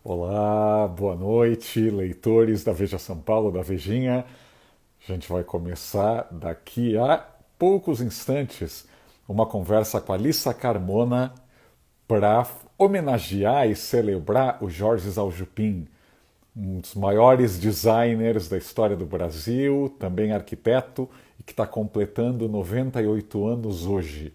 Olá, boa noite, leitores da Veja São Paulo, da Vejinha. A gente vai começar daqui a poucos instantes uma conversa com a Alissa Carmona para homenagear e celebrar o Jorge Zaljupin, um dos maiores designers da história do Brasil, também arquiteto, e que está completando 98 anos hoje.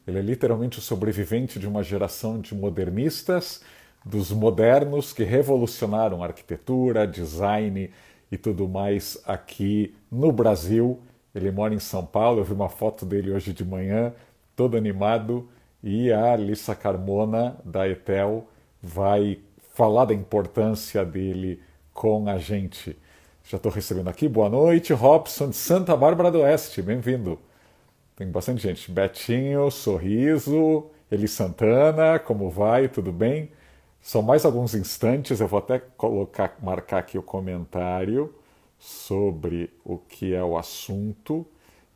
Ele é literalmente o sobrevivente de uma geração de modernistas, dos modernos que revolucionaram arquitetura, design e tudo mais aqui no Brasil. Ele mora em São Paulo, eu vi uma foto dele hoje de manhã, todo animado, e a Alissa Carmona, da Etel, vai falar da importância dele com a gente. Já estou recebendo aqui, boa noite, Robson de Santa Bárbara do Oeste, bem-vindo. Tem bastante gente. Betinho, Sorriso, Eli Santana, como vai? Tudo bem? São mais alguns instantes, eu vou até marcar aqui o comentário sobre o que é o assunto,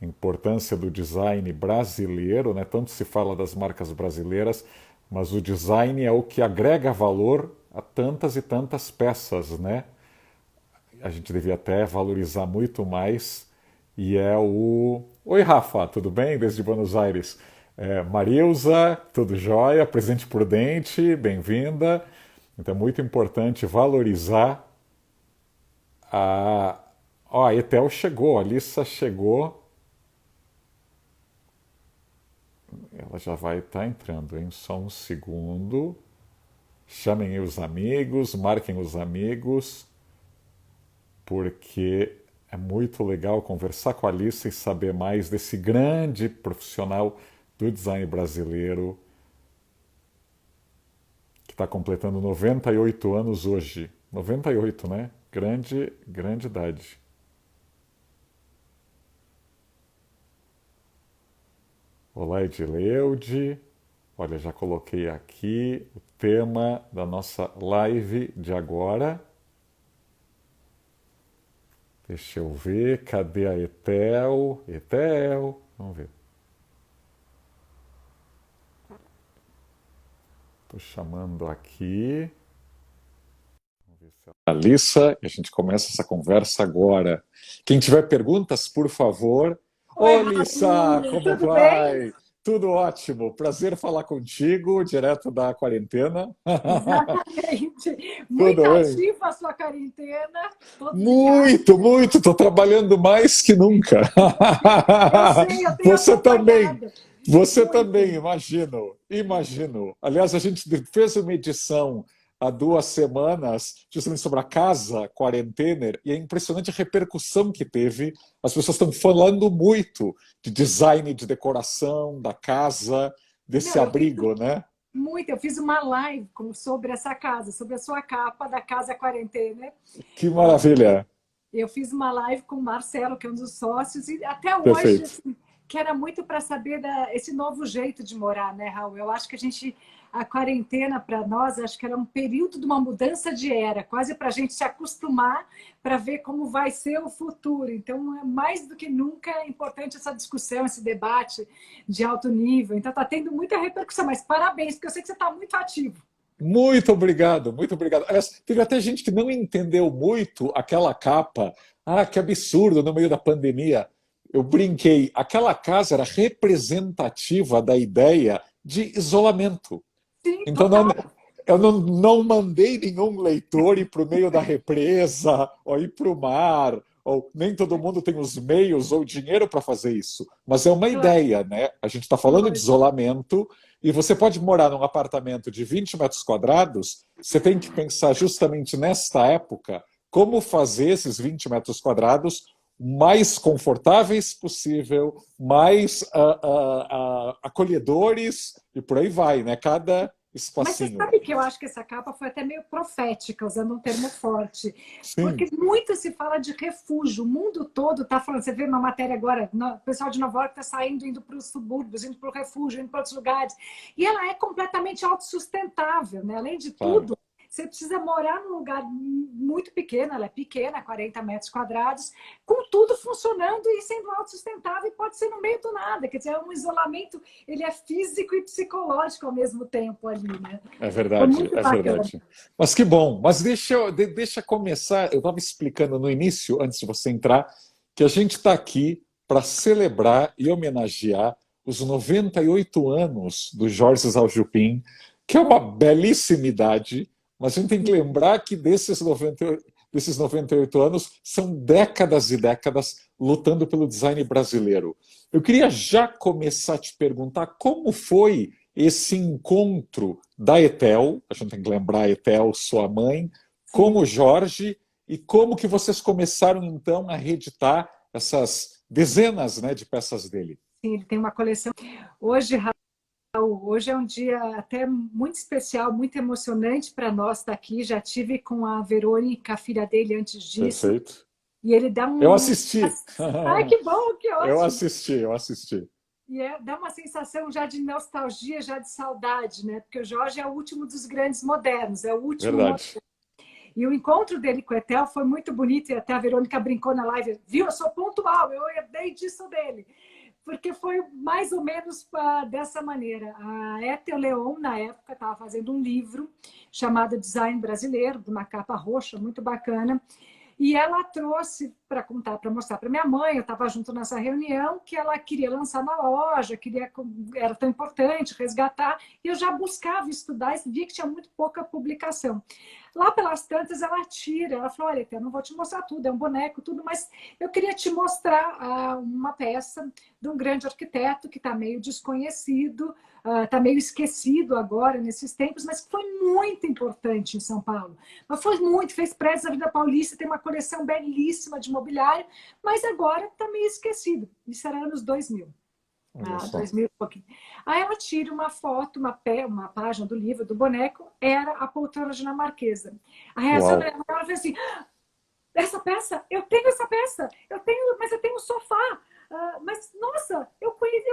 importância do design brasileiro, né? Tanto se fala das marcas brasileiras, mas o design é o que agrega valor a tantas e tantas peças, né? A gente devia até valorizar muito mais. E é o. Oi, Rafa, tudo bem? Desde Buenos Aires. Marilza, tudo jóia? Presidente Prudente, bem-vinda. Então é muito importante valorizar a. Ó, a Etel chegou, a Alissa chegou. Ela já vai estar entrando, hein? Só um segundo. Chamem os amigos, marquem os amigos, porque é muito legal conversar com a Alice e saber mais desse grande profissional do design brasileiro que está completando 98 anos hoje. 98, né? Grande, grande idade. Olá, Edileude. Olha, já coloquei aqui o tema da nossa live de agora. Deixa eu ver, cadê a Etel? Etel, vamos ver. Estou chamando aqui. Vamos ver se Alissa, e a gente começa essa conversa agora. Quem tiver perguntas, por favor. Oi, Ô, Alissa, Raul, como tudo bem? vai? Tudo ótimo. Prazer falar contigo, direto da quarentena. Exatamente. Muito Tudo bem? ativa a sua quarentena, todos em casa. Muito, muito. Estou trabalhando mais que nunca. Eu sei, eu tenho Você também. acompanhado Você também, muito. imagino. Imagino. Aliás, a gente fez uma edição há 2 semanas, justamente sobre a casa quarentener, e é impressionante a repercussão que teve. As pessoas estão falando muito de design, de decoração, da casa, desse Não, eu fiz abrigo, né? muito. Eu fiz uma live sobre essa casa, sobre a sua capa da Casa Quarentena. Que maravilha. Eu fiz uma live com o Marcelo, que é um dos sócios, e até hoje, Perfeito. assim, que era muito para saber esse novo jeito de morar, né, Raul? Eu acho que a quarentena para nós, acho que era um período de uma mudança de era, quase para a gente se acostumar para ver como vai ser o futuro. Então, é mais do que nunca é importante essa discussão, esse debate de alto nível. Então, está tendo muita repercussão, mas parabéns, porque eu sei que você está muito ativo. Muito obrigado, muito obrigado. Aliás, teve até gente que não entendeu muito aquela capa. Ah, que absurdo no meio da pandemia. Eu brinquei, aquela casa era representativa da ideia de isolamento. Sim, Então, total. eu não mandei nenhum leitor ir para o meio da represa, ou ir para o mar, ou nem todo mundo tem os meios ou dinheiro para fazer isso. Mas é uma ideia, né? A gente está falando de isolamento, e você pode morar num apartamento de 20 metros quadrados, você tem que pensar justamente nesta época como fazer esses 20 metros quadrados mais confortáveis possível, mais acolhedores, e por aí vai, né? Cada Mas você espacinho. sabe que eu acho que essa capa foi até meio profética, usando um termo forte, Sim, porque muito se fala de refúgio, o mundo todo está falando. Você vê uma matéria agora, o pessoal de Nova York está saindo, indo para os subúrbios, indo para o refúgio, indo para outros lugares, e ela é completamente autossustentável, né? Além de claro. tudo, Você precisa morar num lugar muito pequeno, ela é pequena, 40 metros quadrados, com tudo funcionando e sendo autossustentável, e pode ser no meio do nada. Quer dizer, é um isolamento, ele é físico e psicológico ao mesmo tempo ali, né? É Foi verdade, muito é bacana. verdade. Mas que bom. Mas deixa começar. Eu estava explicando no início, antes de você entrar, que a gente está aqui para celebrar e homenagear os 98 anos do Jorge Zaljupin, que é uma belíssima idade, mas a gente tem que lembrar que desses 98 anos são décadas e décadas lutando pelo design brasileiro. Eu queria já começar a te perguntar como foi esse encontro da Ethel, a gente tem que lembrar a Ethel, sua mãe, como Sim, Jorge, e como que vocês começaram então a reeditar essas dezenas, né, de peças dele. sim, ele tem uma coleção. Hoje, hoje é um dia até muito especial, muito emocionante para nós estar aqui. Já tive com a Verônica, a filha dele, antes disso, Perfeito. e ele dá Eu um. assisti. Ai, que bom, que Eu ótimo! assisti, eu assisti. E dá uma sensação já de nostalgia, já de saudade, né? Porque o Jorge é o último dos grandes modernos, é o último. Verdade. E o encontro dele com o Etel foi muito bonito, e até a Verônica brincou na live, viu? Eu sou pontual, eu herdei disso dele. Porque foi mais ou menos dessa maneira. A Ethel Leon, na época, estava fazendo um livro chamado Design Brasileiro, de uma capa roxa, muito bacana. E ela trouxe para contar, para mostrar para minha mãe, eu estava junto nessa reunião, que ela queria lançar na loja, era tão importante resgatar, e eu já buscava estudar e via que tinha muito pouca publicação. Lá pelas tantas, ela tira, ela falou, olha, eu não vou te mostrar tudo, é um boneco, tudo, mas eu queria te mostrar uma peça de um grande arquiteto que está meio desconhecido, está meio esquecido agora, nesses tempos, mas que foi muito importante em São Paulo. Mas foi muito, fez prédios na Vida Paulista, tem uma coleção belíssima de mobiliário, mas agora está meio esquecido. Isso era anos 2000. Olha só. 2000 e pouquinho. Aí ela tira uma foto, uma página do livro, do boneco, era a poltrona dinamarquesa. A reação Uau. dela, ela fez assim, essa peça, eu tenho essa peça, mas eu tenho um sofá. Mas, nossa, eu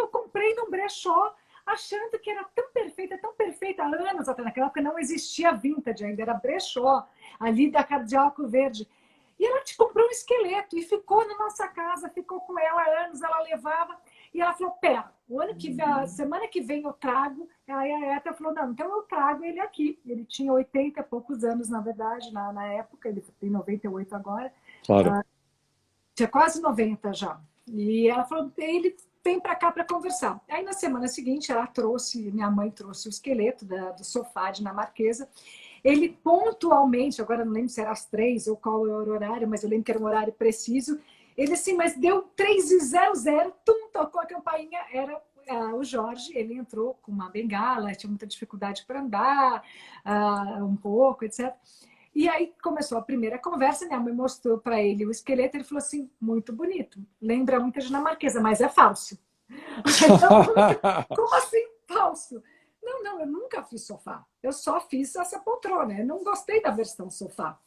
comprei num brechó, achando que era tão perfeita, há anos até, naquela época não existia vintage ainda, era brechó, ali da Cardiaco Verde. E ela te comprou um esqueleto e ficou na nossa casa, ficou com ela há anos, ela levava. E ela falou, pera, a semana que vem eu trago. Aí a Eta falou, não, então eu trago ele aqui. Ele tinha 80 e poucos anos, na verdade, na época, ele tem 98 agora. Claro. Tinha quase 90 já. E ela falou, ele vem para cá para conversar. Aí na semana seguinte minha mãe trouxe o esqueleto do sofá dinamarquesa. Ele pontualmente, agora não lembro se era às 3 ou qual era o horário, mas eu lembro que era um horário preciso. Ele assim, mas deu 3:00, tocou a campainha, era o Jorge, ele entrou com uma bengala, tinha muita dificuldade para andar, um pouco, etc. E aí começou a primeira conversa, minha mãe mostrou para ele o esqueleto, ele falou assim, muito bonito, lembra muito a dinamarquesa, mas é falso. Como assim falso? Não, eu nunca fiz sofá. Eu só fiz essa poltrona. Eu não gostei da versão sofá.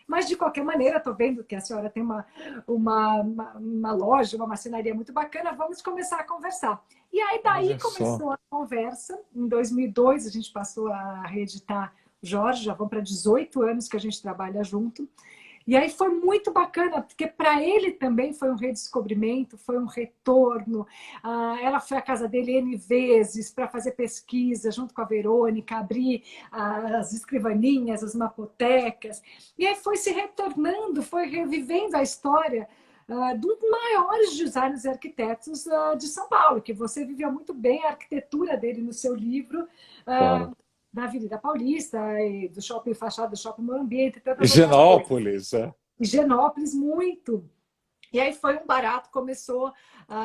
Mas, de qualquer maneira, estou vendo que a senhora tem uma loja, uma marcenaria muito bacana. Vamos começar a conversar. E aí, daí Olha só. começou a conversa. Em 2002, a gente passou a reeditar Jorge. Já vão para 18 anos que a gente trabalha junto. E aí foi muito bacana, porque para ele também foi um redescobrimento, foi um retorno. Ela foi à casa dele N vezes para fazer pesquisa junto com a Verônica, abrir as escrivaninhas, as mapotecas. E aí foi se retornando, foi revivendo a história dos maiores designers e arquitetos de São Paulo, que você viveu muito bem a arquitetura dele no seu livro, Claro. da Avenida Paulista, e do Shopping Fachada, do Shopping Morumbi, entre tantas outras coisas. Higienópolis, é. Higienópolis, muito. E aí foi um barato, começou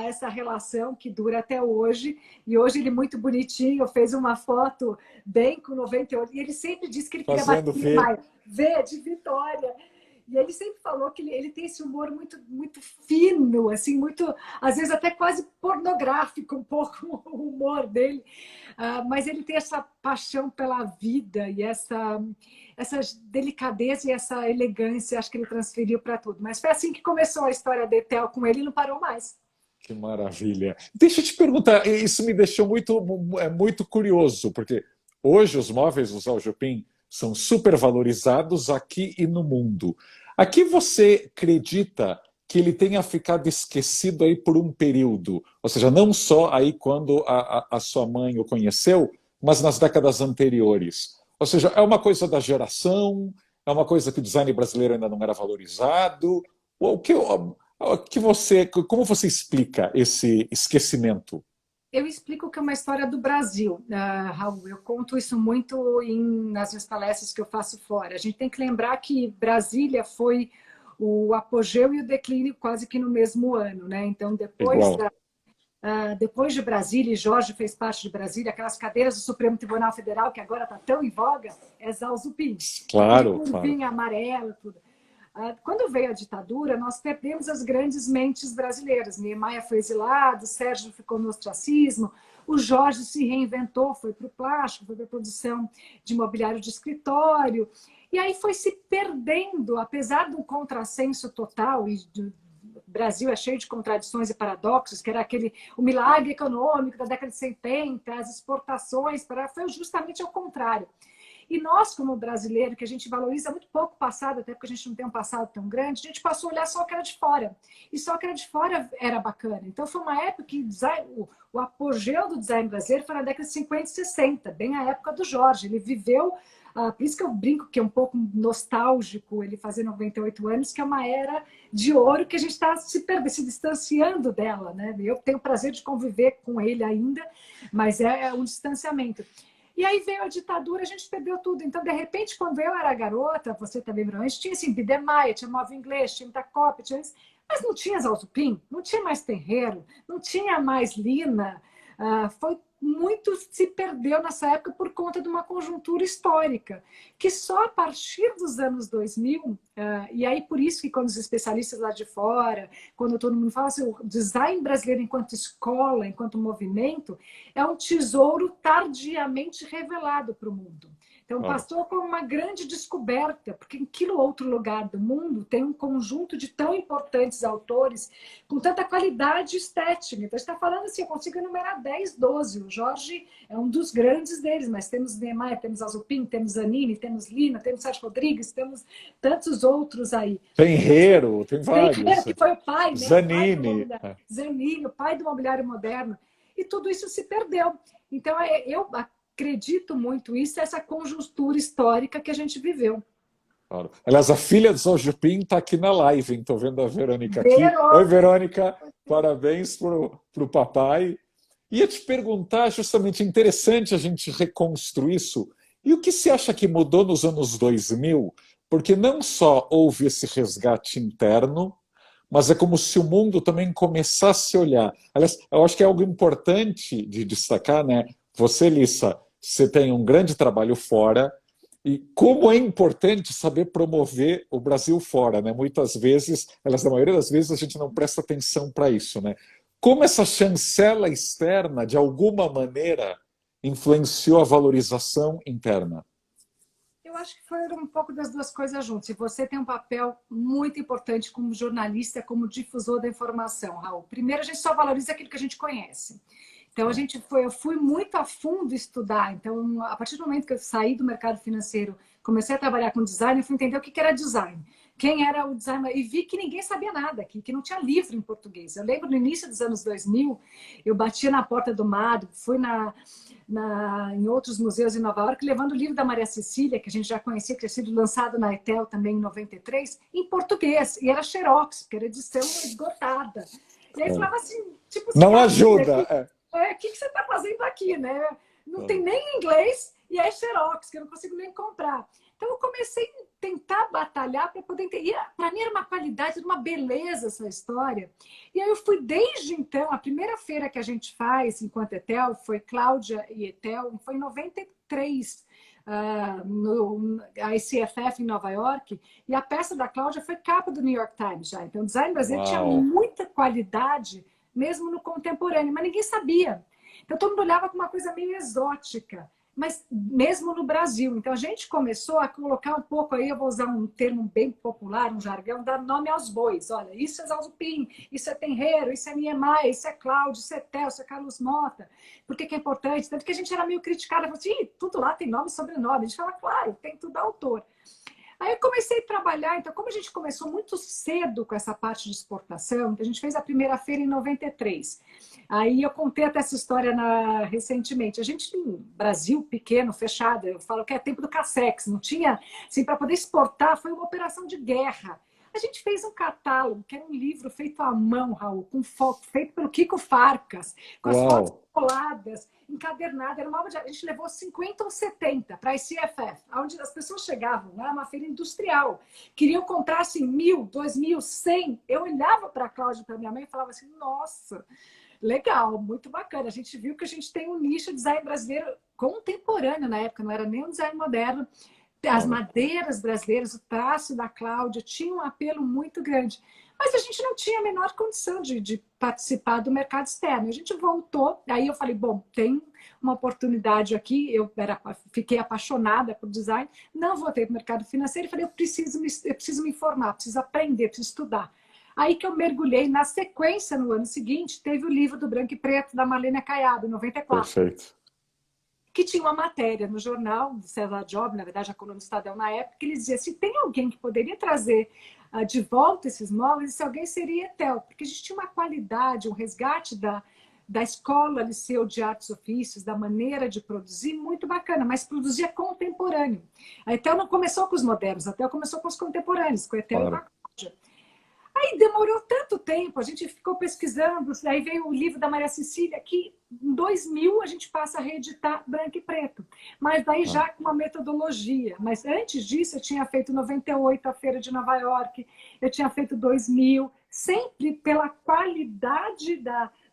essa relação que dura até hoje. E hoje ele muito bonitinho, fez uma foto bem com 98. E ele sempre disse que ele queria Fazendo bater ver. mais. Ver de Vitória. E ele sempre falou que ele tem esse humor muito, muito fino, assim, muito, às vezes até quase pornográfico, um pouco o humor dele. Mas ele tem essa paixão pela vida e essa delicadeza e essa elegância, acho que ele transferiu para tudo. Mas foi assim que começou a história de Etel com ele e não parou mais. Que maravilha. Deixa eu te perguntar, isso me deixou muito curioso, porque hoje os móveis do Zaljupin são supervalorizados aqui e no mundo. Aqui você acredita que ele tenha ficado esquecido aí por um período? Ou seja, não só aí quando a sua mãe o conheceu, mas nas décadas anteriores. Ou seja, é uma coisa da geração, é uma coisa que o design brasileiro ainda não era valorizado. Como você explica esse esquecimento? Eu explico que é uma história do Brasil, Raul. Eu conto isso muito nas minhas palestras que eu faço fora. A gente tem que lembrar que Brasília foi o apogeu e o declínio quase que no mesmo ano, né? Então, Igual. depois de Brasília, e Jorge fez parte de Brasília, aquelas cadeiras do Supremo Tribunal Federal, que agora está tão em voga, é Zalzupin. Aquele Claro, claro. curvinho amarelo, tudo. Quando veio a ditadura, nós perdemos as grandes mentes brasileiras. Niemeyer foi exilado, Sérgio ficou no ostracismo, o Jorge se reinventou, foi para o plástico, foi para a produção de mobiliário de escritório. E aí foi se perdendo, apesar do contrassenso total, e o Brasil é cheio de contradições e paradoxos, que era o milagre econômico da década de 70, as exportações, foi justamente ao contrário. E nós, como brasileiro, que a gente valoriza muito pouco o passado, até porque a gente não tem um passado tão grande, a gente passou a olhar só o que era de fora. E só o que era de fora era bacana. Então, foi uma época que o apogeu do design brasileiro foi na década de 50 e 60, bem a época do Jorge. Ele viveu, por isso que eu brinco que é um pouco nostálgico ele fazer 98 anos, que é uma era de ouro que a gente está se distanciando dela, né? Eu tenho o prazer de conviver com ele ainda, mas é um distanciamento. E aí veio a ditadura, a gente perdeu tudo. Então, de repente, quando eu era garota, você também, a gente tinha assim, Biedermeier, tinha Móvel Inglês, tinha muita cópia, mas não tinha Zalzupin, não tinha mais Terreiro, não tinha mais Lina. Foi muito se perdeu nessa época por conta de uma conjuntura histórica, que só a partir dos anos 2000, e aí por isso que quando os especialistas lá de fora, quando todo mundo fala assim, o design brasileiro enquanto escola, enquanto movimento, é um tesouro tardiamente revelado para o mundo. Então, passou como uma grande descoberta, porque em que outro lugar do mundo tem um conjunto de tão importantes autores com tanta qualidade estética. Então, a gente está falando assim, eu consigo enumerar 10, 12. O Jorge é um dos grandes deles, mas temos Niemeyer, temos Zalzupin, temos Zanini, temos Lina, temos Sérgio Rodrigues, temos tantos outros aí. Tem vários. Terreiro, que foi o pai, né? Zanini. Zanini, o pai do mobiliário moderno. E tudo isso se perdeu. Então, eu acredito muito isso, essa conjuntura histórica que a gente viveu. Claro. Aliás, a filha do Zalzupin está aqui na live, estou vendo a Verônica aqui. Oi, Verônica, parabéns para o papai. Ia te perguntar, justamente, interessante a gente reconstruir isso. E o que você acha que mudou nos anos 2000? Porque não só houve esse resgate interno, mas é como se o mundo também começasse a olhar. Aliás, eu acho que é algo importante de destacar, né? Você, Lissa, você tem um grande trabalho fora, e como é importante saber promover o Brasil fora, né? Muitas vezes, na maioria das vezes, a gente não presta atenção para isso, né? Como essa chancela externa, de alguma maneira, influenciou a valorização interna? Eu acho que foram um pouco das duas coisas juntas. E você tem um papel muito importante como jornalista, como difusor da informação, Raul. Primeiro, a gente só valoriza aquilo que a gente conhece. Então, eu fui muito a fundo estudar. Então, a partir do momento que eu saí do mercado financeiro, comecei a trabalhar com design, eu fui entender o que era design. Quem era o designer? E vi que ninguém sabia nada aqui, que não tinha livro em português. Eu lembro no início dos anos 2000, eu batia na porta do MAD, fui em outros museus em Nova York, levando o livro da Maria Cecília, que a gente já conhecia, que tinha sido lançado na Etel também em 93, em português. E era xerox, porque era edição esgotada. E aí falava assim, tipo... Não ajuda. O que você está fazendo aqui, né? Não tem nem inglês e é xerox, que eu não consigo nem comprar. Então, eu comecei a tentar batalhar para poder entender. Para mim, era uma qualidade, uma beleza essa história. E aí, eu fui desde então. A primeira feira que a gente faz, enquanto Etel, foi Cláudia e Etel, foi em 93, no ICFF em Nova York. E a peça da Cláudia foi capa do New York Times já. Então, o design brasileiro tinha muita qualidade, mesmo no contemporâneo, mas ninguém sabia. Então, todo mundo olhava com uma coisa meio exótica. mas mesmo no Brasil. Então, a gente começou a colocar um pouco aí, eu vou usar um termo bem popular, um jargão, dar nome aos bois. Olha, isso é Zalzupin, isso é Tenreiro, isso é Niemeyer, isso é Cláudio, isso é Theo, isso é Carlos Mota. Por que que é importante? Tanto que a gente era meio criticada, falou assim, tudo lá tem nome e sobrenome. A gente fala, claro, tem tudo autor. Aí eu comecei a trabalhar, então como a gente começou muito cedo com essa parte de exportação, a gente fez a primeira feira em 93. Aí eu contei até essa história recentemente. A gente, no Brasil pequeno, fechado, eu falo que é tempo do Cassex, não tinha, assim, para poder exportar, foi uma operação de guerra. A gente fez um catálogo, que era um livro feito à mão, Raul, com foto, feito pelo Kiko Farcas, com as fotos Uau! coladas, encadernada. Era uma obra de... A gente levou 50 ou 70 para a ICFF, onde as pessoas chegavam, era uma feira industrial, queriam comprar assim, 1.000, 2.000, 100. Eu olhava para a Cláudia, para minha mãe e falava assim, nossa, legal, muito bacana. A gente viu que a gente tem um nicho de design brasileiro contemporâneo na época, não era nem um design moderno. As Claro. madeiras brasileiras, o traço da Cláudia tinha um apelo muito grande. Mas a gente não tinha a menor condição de participar do mercado externo. A gente voltou, aí eu falei, bom, tem uma oportunidade aqui, fiquei apaixonada por design, não voltei para o mercado financeiro e falei, eu preciso me informar, preciso aprender, preciso estudar. Aí que eu mergulhei, na sequência, no ano seguinte, teve o livro do Branco e Preto, da Marlene Caiado, em 94, Perfeito. que tinha uma matéria no jornal do César Job, na verdade, a coluna do Estadão na época, que ele dizia, se tem alguém que poderia trazer de volta esses móveis, esse alguém seria Etel, porque a gente tinha uma qualidade, um resgate da escola Liceu de Artes e Ofícios, da maneira de produzir, muito bacana, mas produzia contemporâneo. A Etel não começou com os modernos, a Etel começou com os contemporâneos, com a Etel e com a Claro. Cláudia. Aí demorou tanto tempo, a gente ficou pesquisando, aí veio o livro da Maria Cecília, que em 2000 a gente passa a reeditar Branco e Preto, mas daí Ah. já com uma metodologia. Mas antes disso eu tinha feito 98 a Feira de Nova York, eu tinha feito 2000, sempre pela qualidade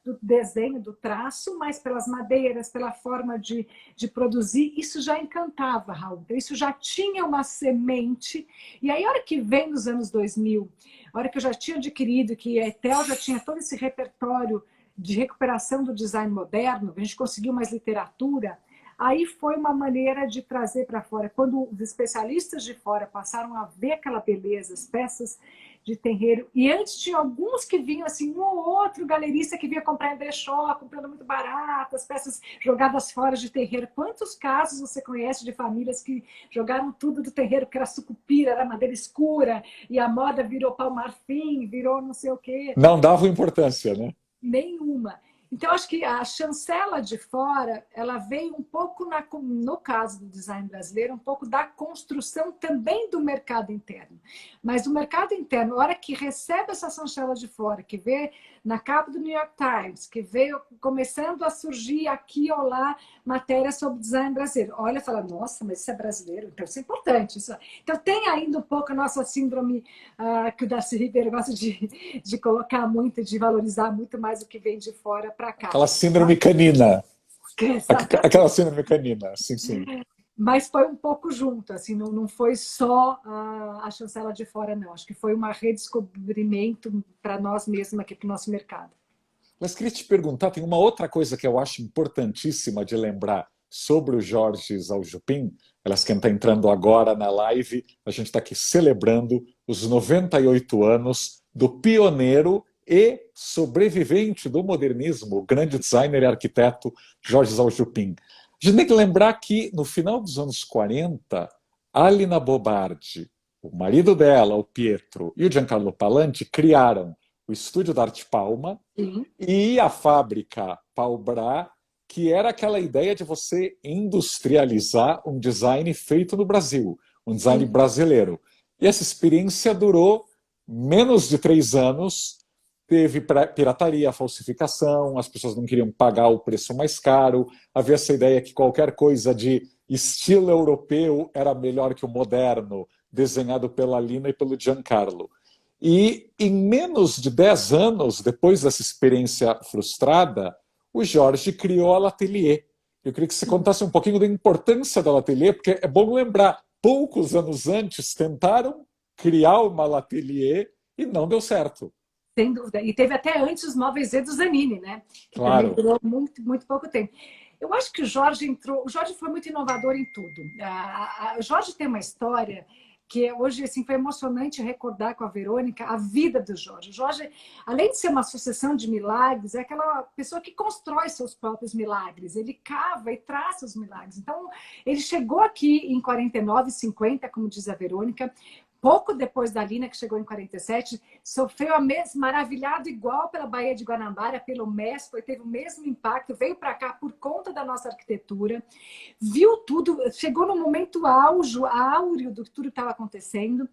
do desenho, do traço, mas pelas madeiras, pela forma de produzir, isso já encantava, Raul. Então, isso já tinha uma semente. E aí, a hora que vem nos anos 2000, a hora que eu já tinha adquirido, que a Etel já tinha todo esse repertório de recuperação do design moderno, a gente conseguiu mais literatura, aí foi uma maneira de trazer para fora. Quando os especialistas de fora passaram a ver aquela beleza, as peças de terreiro, e antes tinha alguns que vinham assim, um ou outro galerista que vinha comprar em brechó, comprando muito barato, as peças jogadas fora de terreiro. Quantos casos você conhece de famílias que jogaram tudo do terreiro, que era sucupira, era madeira escura, e a moda virou pau-marfim, virou não sei o quê? Não dava importância, né? Nenhuma. Então, acho que a chancela de fora, ela veio um pouco, no caso do design brasileiro, um pouco da construção também do mercado interno. Mas o mercado interno, a hora que recebe essa chancela de fora, que vê na capa do New York Times, que veio começando a surgir aqui ou lá matérias sobre design brasileiro, olha e fala, nossa, mas isso é brasileiro, então isso é importante. Isso... Então, tem ainda um pouco a nossa síndrome que o Darcy Ribeiro gosta de colocar muito, de valorizar muito mais o que vem de fora para cá. Aquela síndrome canina. Exatamente. Aquela síndrome canina, sim, sim. Mas foi um pouco junto, assim, não foi só a chancela de fora, não. Acho que foi um redescobrimento para nós mesmos aqui, para o nosso mercado. Mas queria te perguntar, tem uma outra coisa que eu acho importantíssima de lembrar sobre o Jorge Zaljupin. Elas quem está entrando agora na live, a gente está aqui celebrando os 98 anos do pioneiro e sobrevivente do modernismo, o grande designer e arquiteto Jorge Zaljupin. A gente tem que lembrar que no final dos anos 40, a Lina Bobardi, o marido dela, o Pietro, e o Giancarlo Palanti criaram o Estúdio da Arte Palma e a fábrica Palbra, que era aquela ideia de você industrializar um design feito no Brasil, um design brasileiro. E essa experiência durou menos de 3 anos, teve pirataria, falsificação, as pessoas não queriam pagar o preço mais caro, havia essa ideia que qualquer coisa de estilo europeu era melhor que o moderno, desenhado pela Lina e pelo Giancarlo. E em menos de 10 anos, depois dessa experiência frustrada, o Jorge criou a L'Atelier. Eu queria que você contasse um pouquinho da importância da L'Atelier, porque é bom lembrar, poucos anos antes tentaram criar uma L'Atelier e não deu certo. Sem dúvida. E teve até antes os móveis Z do Zanini, né? Que Claro. também durou muito, muito pouco tempo. Eu acho que o Jorge entrou. O Jorge foi muito inovador em tudo. O Jorge tem uma história que hoje assim, foi emocionante recordar com a Verônica a vida do Jorge. O Jorge, além de ser uma sucessão de milagres, é aquela pessoa que constrói seus próprios milagres. Ele cava e traça os milagres. Então, ele chegou aqui em 49, 50, como diz a Verônica, pouco depois da Lina, que chegou em 47, sofreu a mesma, maravilhado igual pela Baía de Guanabara, pelo MESP, teve o mesmo impacto, veio para cá por conta da nossa arquitetura, viu tudo, chegou no momento áureo do que tudo estava acontecendo,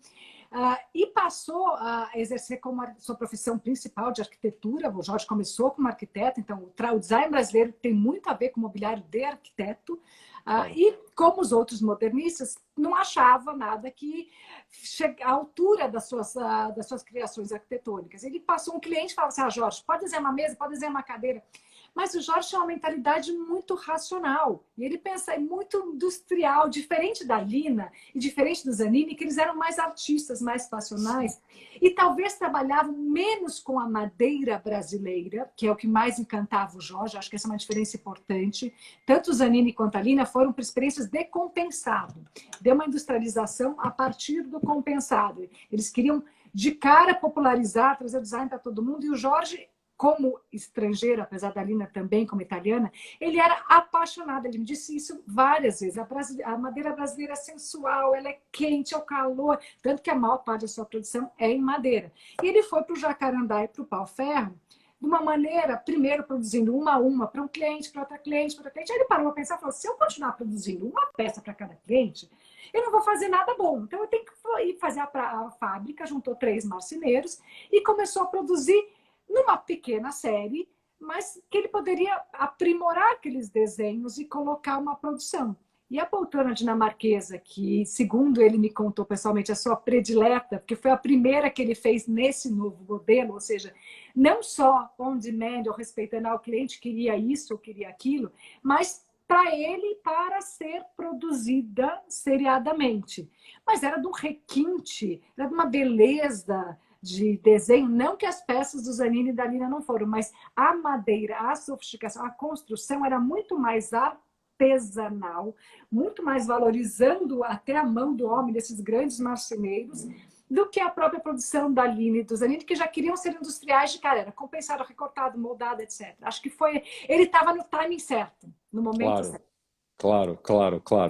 e passou a exercer como a sua profissão principal de arquitetura. O Jorge começou como arquiteto, então o design brasileiro tem muito a ver com o mobiliário de arquiteto, e como os outros modernistas, não achava nada que chegue à altura das suas criações arquitetônicas. Ele passou um cliente e falava assim, Jorge, pode desenhar uma mesa, pode desenhar uma cadeira. Mas o Jorge tinha uma mentalidade muito racional. E ele pensa muito industrial, diferente da Lina e diferente do Zanini, que eles eram mais artistas, mais passionais. E talvez trabalhavam menos com a madeira brasileira, que é o que mais encantava o Jorge. Acho que essa é uma diferença importante. Tanto o Zanini quanto a Lina foram por experiências de compensado. Deu uma industrialização a partir do compensado. Eles queriam, de cara, popularizar, trazer o design para todo mundo. E o Jorge, como estrangeiro, apesar da Lina também como italiana, ele era apaixonado. Ele me disse isso várias vezes. A madeira brasileira é sensual, ela é quente, é o calor. Tanto que a maior parte da sua produção é em madeira. E ele foi para o jacarandá e para o pau-ferro de uma maneira, primeiro produzindo uma a uma para um cliente, para outra cliente, para outra cliente. Aí ele parou a pensar e falou, se eu continuar produzindo uma peça para cada cliente, eu não vou fazer nada bom. Então eu tenho que ir fazer a fábrica, juntou 3 marceneiros e começou a produzir numa pequena série, mas que ele poderia aprimorar aqueles desenhos e colocar uma produção. E a poltrona dinamarquesa, que, segundo ele me contou pessoalmente, é a sua predileta, porque foi a primeira que ele fez nesse novo modelo, ou seja, não só on demand, ou respeitando ao cliente, queria isso ou queria aquilo, mas para ele, para ser produzida seriadamente. Mas era de um requinte, era de uma beleza de desenho, não que as peças do Zanini e da Lina não foram, mas a madeira, a sofisticação, a construção era muito mais artesanal, muito mais valorizando até a mão do homem, desses grandes marceneiros, do que a própria produção da Lina e do Zanini, que já queriam ser industriais de cara, era compensado, recortado, moldado, etc. Acho que foi, ele estava no timing certo, no momento certo. Claro.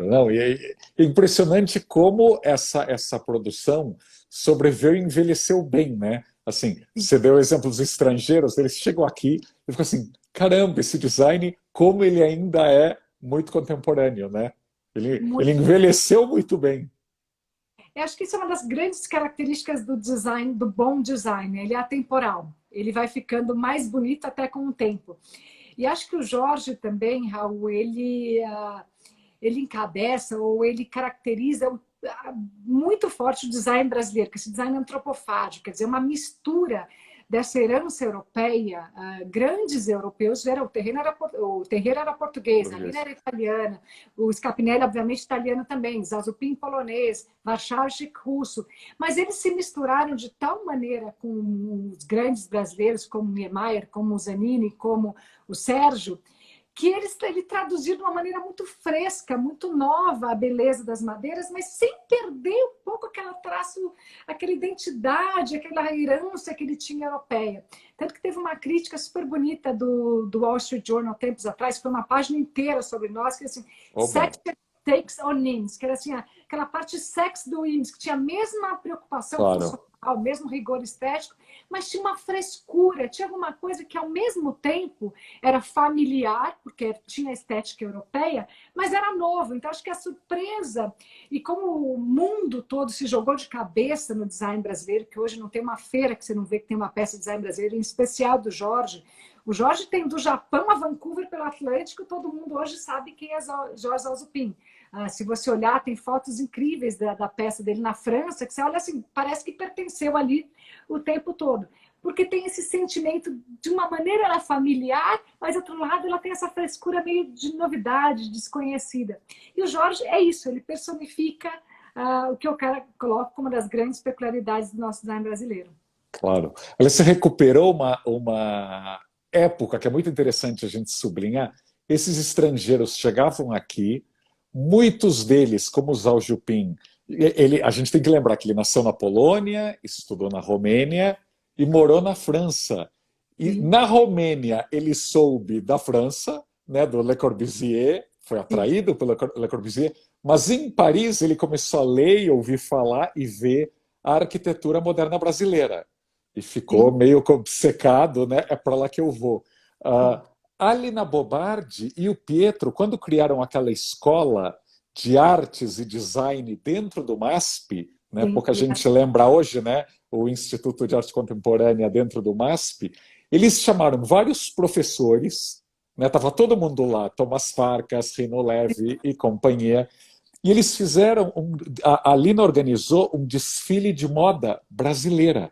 Não, e é impressionante como essa produção sobreviveu e envelheceu bem, né? Assim, você deu o exemplo dos estrangeiros, eles chegam aqui e ficam assim, caramba, esse design, como ele ainda é muito contemporâneo, né? Ele envelheceu muito bem. Eu acho que isso é uma das grandes características do design, do bom design. Ele é atemporal. Ele vai ficando mais bonito até com o tempo. E acho que o Jorge também, Raul, ele encabeça ou ele caracteriza muito forte o design brasileiro, que é esse design antropofágico, quer dizer, uma mistura dessa herança europeia. Grandes europeus vieram, o terreiro era português, a Lina era italiana, o Scapinelli, obviamente, italiano também, Zazupin polonês, Warschawski russo, mas eles se misturaram de tal maneira com os grandes brasileiros, como Niemeyer, como o Zanini, como o Sérgio, que ele traduziu de uma maneira muito fresca, muito nova a beleza das madeiras, mas sem perder um pouco aquela traço, aquela identidade, aquela herança que ele tinha europeia. Tanto que teve uma crítica super bonita do Wall Street Journal tempos atrás, foi uma página inteira sobre nós, que assim, sex takes on IMSS, que era assim, aquela parte sex do IMSS, que tinha a mesma preocupação funcional, o mesmo rigor estético, mas tinha uma frescura, tinha alguma coisa que ao mesmo tempo era familiar, porque tinha a estética europeia, mas era novo. Então acho que a surpresa, e como o mundo todo se jogou de cabeça no design brasileiro, que hoje não tem uma feira que você não vê que tem uma peça de design brasileiro, em especial do Jorge. O Jorge tem do Japão a Vancouver pelo Atlântico, todo mundo hoje sabe quem é Jorge Zazupin. Se você olhar, tem fotos incríveis da peça dele na França, que você olha assim, parece que pertenceu ali o tempo todo. Porque tem esse sentimento, de uma maneira ela é familiar, mas, do outro lado, ela tem essa frescura meio de novidade, desconhecida. E o Jorge é isso, ele personifica o que eu coloco como uma das grandes peculiaridades do nosso design brasileiro. Claro. Você recuperou uma época que é muito interessante a gente sublinhar, esses estrangeiros chegavam aqui, muitos deles, como o Zhao Jupin, a gente tem que lembrar que ele nasceu na Polônia, estudou na Romênia e morou na França. E Sim, na Romênia ele soube da França, né, do Le Corbusier, foi sim. atraído pelo Le Corbusier, mas em Paris ele começou a ler, ouvir falar e ver a arquitetura moderna brasileira. E ficou Sim, meio obcecado, né? É para lá que eu vou. sim. A Lina Bobardi e o Pietro, quando criaram aquela escola de artes e design dentro do MASP, né? Sim, Pouca gente lembra hoje, né? O Instituto de Arte Contemporânea dentro do MASP. Eles chamaram vários professores, né? Tava todo mundo lá, Thomas Farkas, Rino Levi e companhia. E eles fizeram, a Lina organizou um desfile de moda brasileira.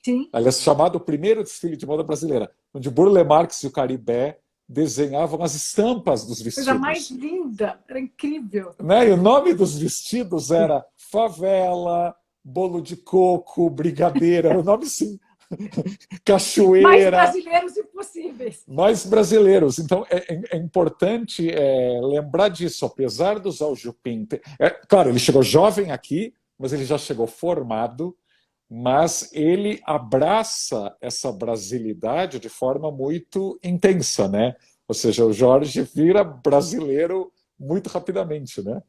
sim. Aliás, chamado o primeiro desfile de moda brasileira, onde Burle Marx e o Caribé desenhavam as estampas dos Coisa mais vestidos. linda, era incrível. Né? E o nome dos vestidos era Favela, Bolo de Coco, Brigadeira, era o nome assim, Mais Cachoeira, brasileiros impossíveis. mais brasileiros. Então é importante lembrar disso, apesar do Zhao Jupin. Claro, ele chegou jovem aqui, mas ele já chegou formado, mas ele abraça essa brasilidade de forma muito intensa, né? Ou seja, o Jorge vira brasileiro muito rapidamente, né?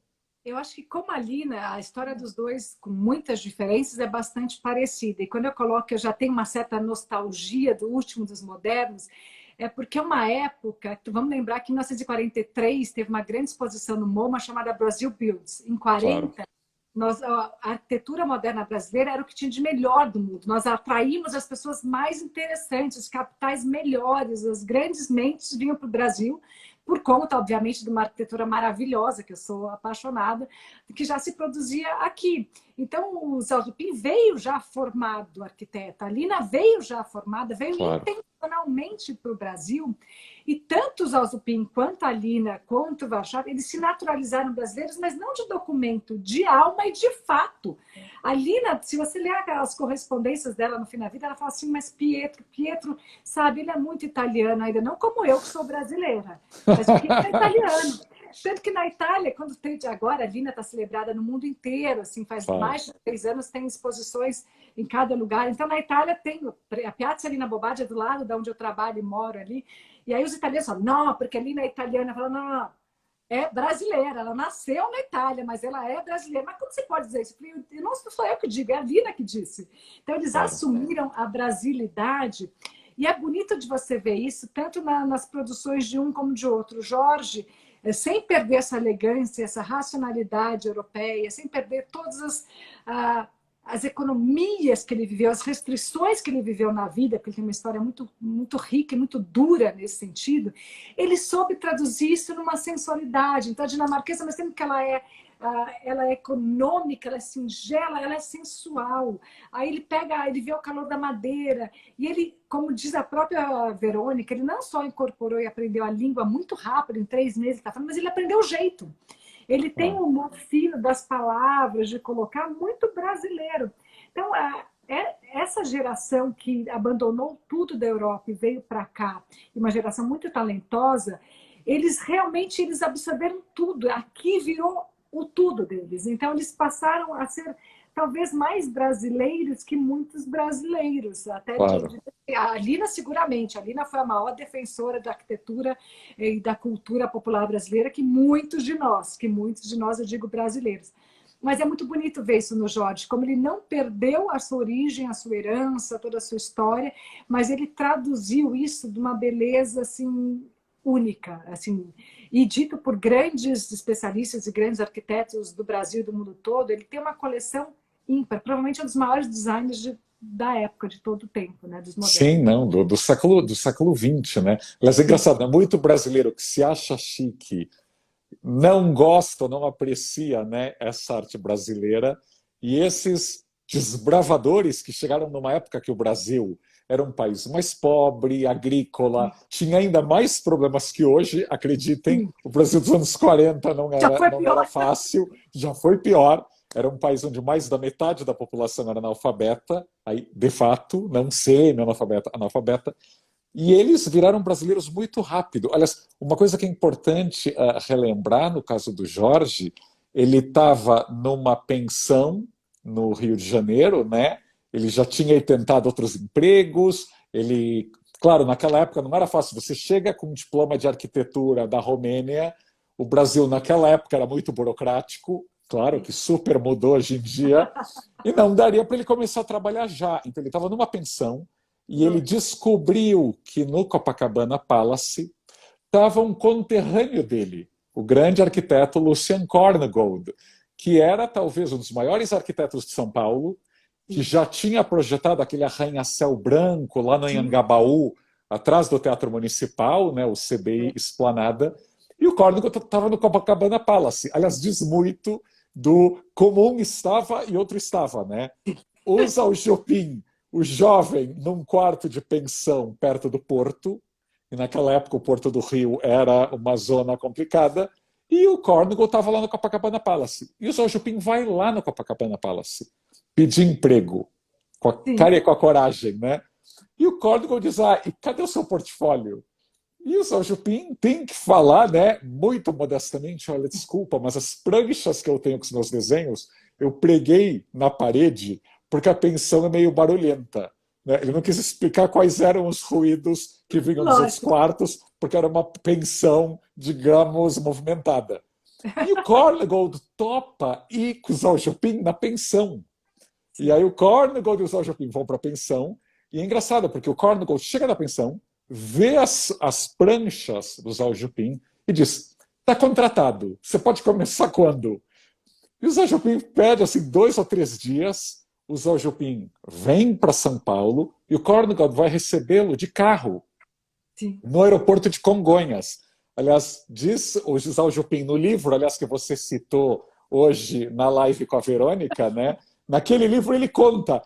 Eu acho que como a Lina, a história dos dois, com muitas diferenças, é bastante parecida. E quando eu coloco que eu já tenho uma certa nostalgia do último dos modernos, é porque é uma época, vamos lembrar que em 1943 teve uma grande exposição no MoMA chamada Brasil Builds. Em Claro, 40, a arquitetura moderna brasileira era o que tinha de melhor do mundo. Nós atraímos as pessoas mais interessantes, os capitais melhores, as grandes mentes vinham para o Brasil, por conta, obviamente, de uma arquitetura maravilhosa, que eu sou apaixonada, que já se produzia aqui. Então, o Zé Dupin veio já formado arquiteto, a Lina veio já formada, veio claro. intencionalmente para o Brasil, e tanto o Zalzupin quanto a Lina, quanto o Warchavchik, eles se naturalizaram brasileiros, mas não de documento, de alma e de fato. A Lina, se você ler as correspondências dela no fim da vida, ela fala assim, mas Pietro, sabe, ele é muito italiano ainda, não como eu, que sou brasileira, mas o Pietro é italiano. Tanto que na Itália, quando tem agora, a Lina está celebrada no mundo inteiro, assim, faz Claro. mais de 3 anos, tem exposições em cada lugar. Então, na Itália tem a Piazza Lina Bobardi é do lado de onde eu trabalho e moro ali. E aí os italianos falam, não, porque a Lina é italiana. Falam, não, não, é brasileira. Ela nasceu na Itália, mas ela é brasileira. Mas como você pode dizer isso? Não sou eu que digo, é a Lina que disse. Então, eles Claro. assumiram a brasilidade. E é bonito de você ver isso, tanto nas produções de um como de outro. O Jorge, sem perder essa elegância, essa racionalidade europeia, sem perder todas as economias que ele viveu, as restrições que ele viveu na vida, porque ele tem uma história muito, muito rica e muito dura nesse sentido, ele soube traduzir isso numa sensualidade. Então, a dinamarquesa, mas sempre que ela é econômica, ela é singela, ela é sensual. Aí ele vê o calor da madeira, e ele, como diz a própria Verônica, ele não só incorporou e aprendeu a língua muito rápido, em 3 meses, tá falando, mas ele aprendeu o jeito. Ele tem Claro. um humor fino das palavras, de colocar muito brasileiro. Então, essa geração que abandonou tudo da Europa e veio para cá, e uma geração muito talentosa, eles absorveram tudo. Aqui virou o tudo deles. Então, eles passaram a ser talvez mais brasileiros que muitos brasileiros. Até Claro. a Lina, seguramente. A Lina foi a maior defensora da arquitetura e da cultura popular brasileira que muitos de nós, eu digo brasileiros. Mas é muito bonito ver isso no Jorge, como ele não perdeu a sua origem, a sua herança, toda a sua história, mas ele traduziu isso de uma beleza assim única, assim, e dito por grandes especialistas e grandes arquitetos do Brasil e do mundo todo, ele tem uma coleção ímpar, provavelmente é um dos maiores designers da época, de todo o tempo, né, dos Sim, modernos. não, do século XX, né? Mas é engraçado, é muito brasileiro que se acha chique, não gosta, não aprecia, né, essa arte brasileira, e esses desbravadores que chegaram numa época que o Brasil era um país mais pobre, agrícola, tinha ainda mais problemas que hoje, acreditem, Sim, o Brasil dos anos 40 não já era, foi não era pior. fácil, já foi pior, era um país onde mais da metade da população era analfabeta, aí, de fato, não semi-analfabeta, analfabeta, E eles viraram brasileiros muito rápido. Aliás, uma coisa que é importante relembrar no caso do Jorge, ele estava numa pensão no Rio de Janeiro, né? Ele já tinha tentado outros empregos. Ele, claro, naquela época não era fácil. Você chega com um diploma de arquitetura da Romênia. O Brasil naquela época era muito burocrático. Claro que super mudou hoje em dia. E não daria para ele começar a trabalhar já. Então ele estava numa pensão. E ele descobriu que no Copacabana Palace estava um conterrâneo dele, o grande arquiteto Lucian Korngold, que era talvez um dos maiores arquitetos de São Paulo, que já tinha projetado aquele arranha-céu branco lá no Anhangabaú, atrás do Teatro Municipal, né, o CBI Esplanada, e o Korngold estava no Copacabana Palace. Aliás, diz muito do como um estava e outro estava, né? O Zal Jobim, o jovem, num quarto de pensão perto do porto, e naquela época o Porto do Rio era uma zona complicada, e o Korngold estava lá no Copacabana Palace. E o Zal Jobim vai lá no Copacabana Palace pedir emprego, com a cara e com a coragem, né? E o Korngold diz, e cadê o seu portfólio? E o Zal Jobim tem que falar, né, muito modestamente, olha, desculpa, mas as pranchas que eu tenho com os meus desenhos, eu preguei na parede porque a pensão é meio barulhenta. Né? Ele não quis explicar quais eram os ruídos que vinham dos outros quartos, porque era uma pensão, digamos, movimentada. E o Korngold topa ir com o Zal Jobim na pensão. E aí o Korngold e o Zal Jobim vão para a pensão, e é engraçado, porque o Korngold chega na pensão, vê as pranchas do Zal Jobim e diz, está contratado, você pode começar quando? E o Zal Jobim pede assim 2 ou 3 dias, o Zal Jobim vem para São Paulo e o Korngold vai recebê-lo de carro no aeroporto de Congonhas. Aliás, diz o Zal Jobim no livro, aliás, que você citou hoje na live com a Verônica, né? Naquele livro ele conta,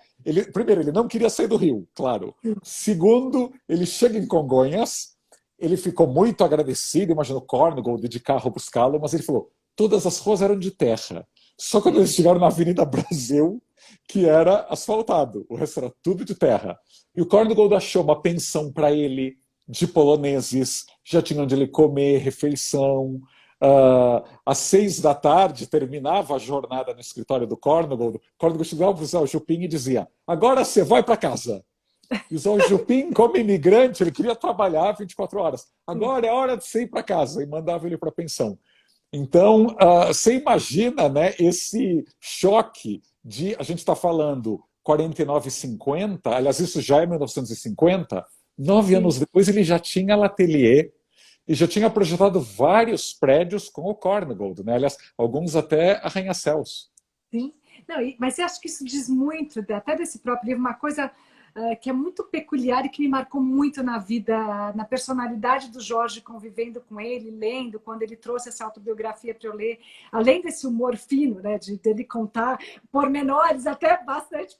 primeiro, ele não queria sair do Rio, claro. Segundo, ele chega em Congonhas, ele ficou muito agradecido, imagina o Korngold de carro buscá-lo, mas ele falou, todas as ruas eram de terra. Só quando eles chegaram na Avenida Brasil, que era asfaltado, o resto era tudo de terra. E o Korngold achou uma pensão para ele, de poloneses, já tinha onde ele comer, refeição. Às 6 da tarde, terminava a jornada no escritório do Korngold. O Korngold chegava para o Zal Jobim e dizia, agora você vai para casa. E o Zal Jobim, como imigrante, ele queria trabalhar 24 horas. Agora é hora de você ir para casa. E mandava ele para a pensão. Então, você imagina, né, esse choque de, a gente está falando 49 e 50, aliás, isso já é 1950, 9 anos depois ele já tinha l'atelier e já tinha projetado vários prédios com o Korngold, né? Aliás, alguns até arranha-céus. Sim, não, mas eu acho que isso diz muito, até desse próprio livro, uma coisa que é muito peculiar e que me marcou muito na vida, na personalidade do Jorge, convivendo com ele, lendo, quando ele trouxe essa autobiografia para eu ler, além desse humor fino, né, de ele contar pormenores até bastante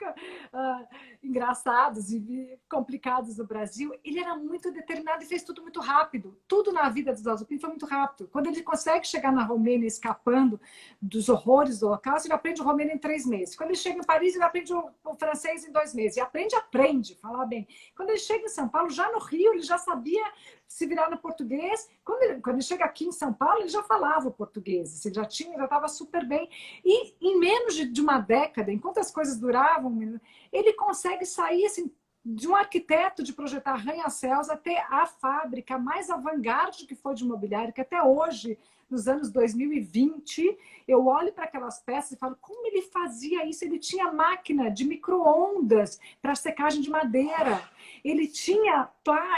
engraçados e complicados do Brasil, ele era muito determinado e fez tudo muito rápido. Tudo na vida do Zal Jobim foi muito rápido. Quando ele consegue chegar na Romênia escapando dos horrores do Holocausto, ele aprende o romeno em 3 meses. Quando ele chega em Paris, ele aprende o francês em 2 meses. E aprende, falar bem. Quando ele chega em São Paulo, já no Rio, ele já sabia se virar no português. Quando ele chega aqui em São Paulo, ele já falava o português. Ele já estava super bem. E em menos de uma década, enquanto as coisas duravam, ele consegue sair assim, de um arquiteto de projetar arranha-céus até a fábrica mais avant-garde que foi de imobiliário, que até hoje, nos anos 2020, eu olho para aquelas peças e falo, como ele fazia isso? Ele tinha máquina de micro-ondas para secagem de madeira. Ele tinha,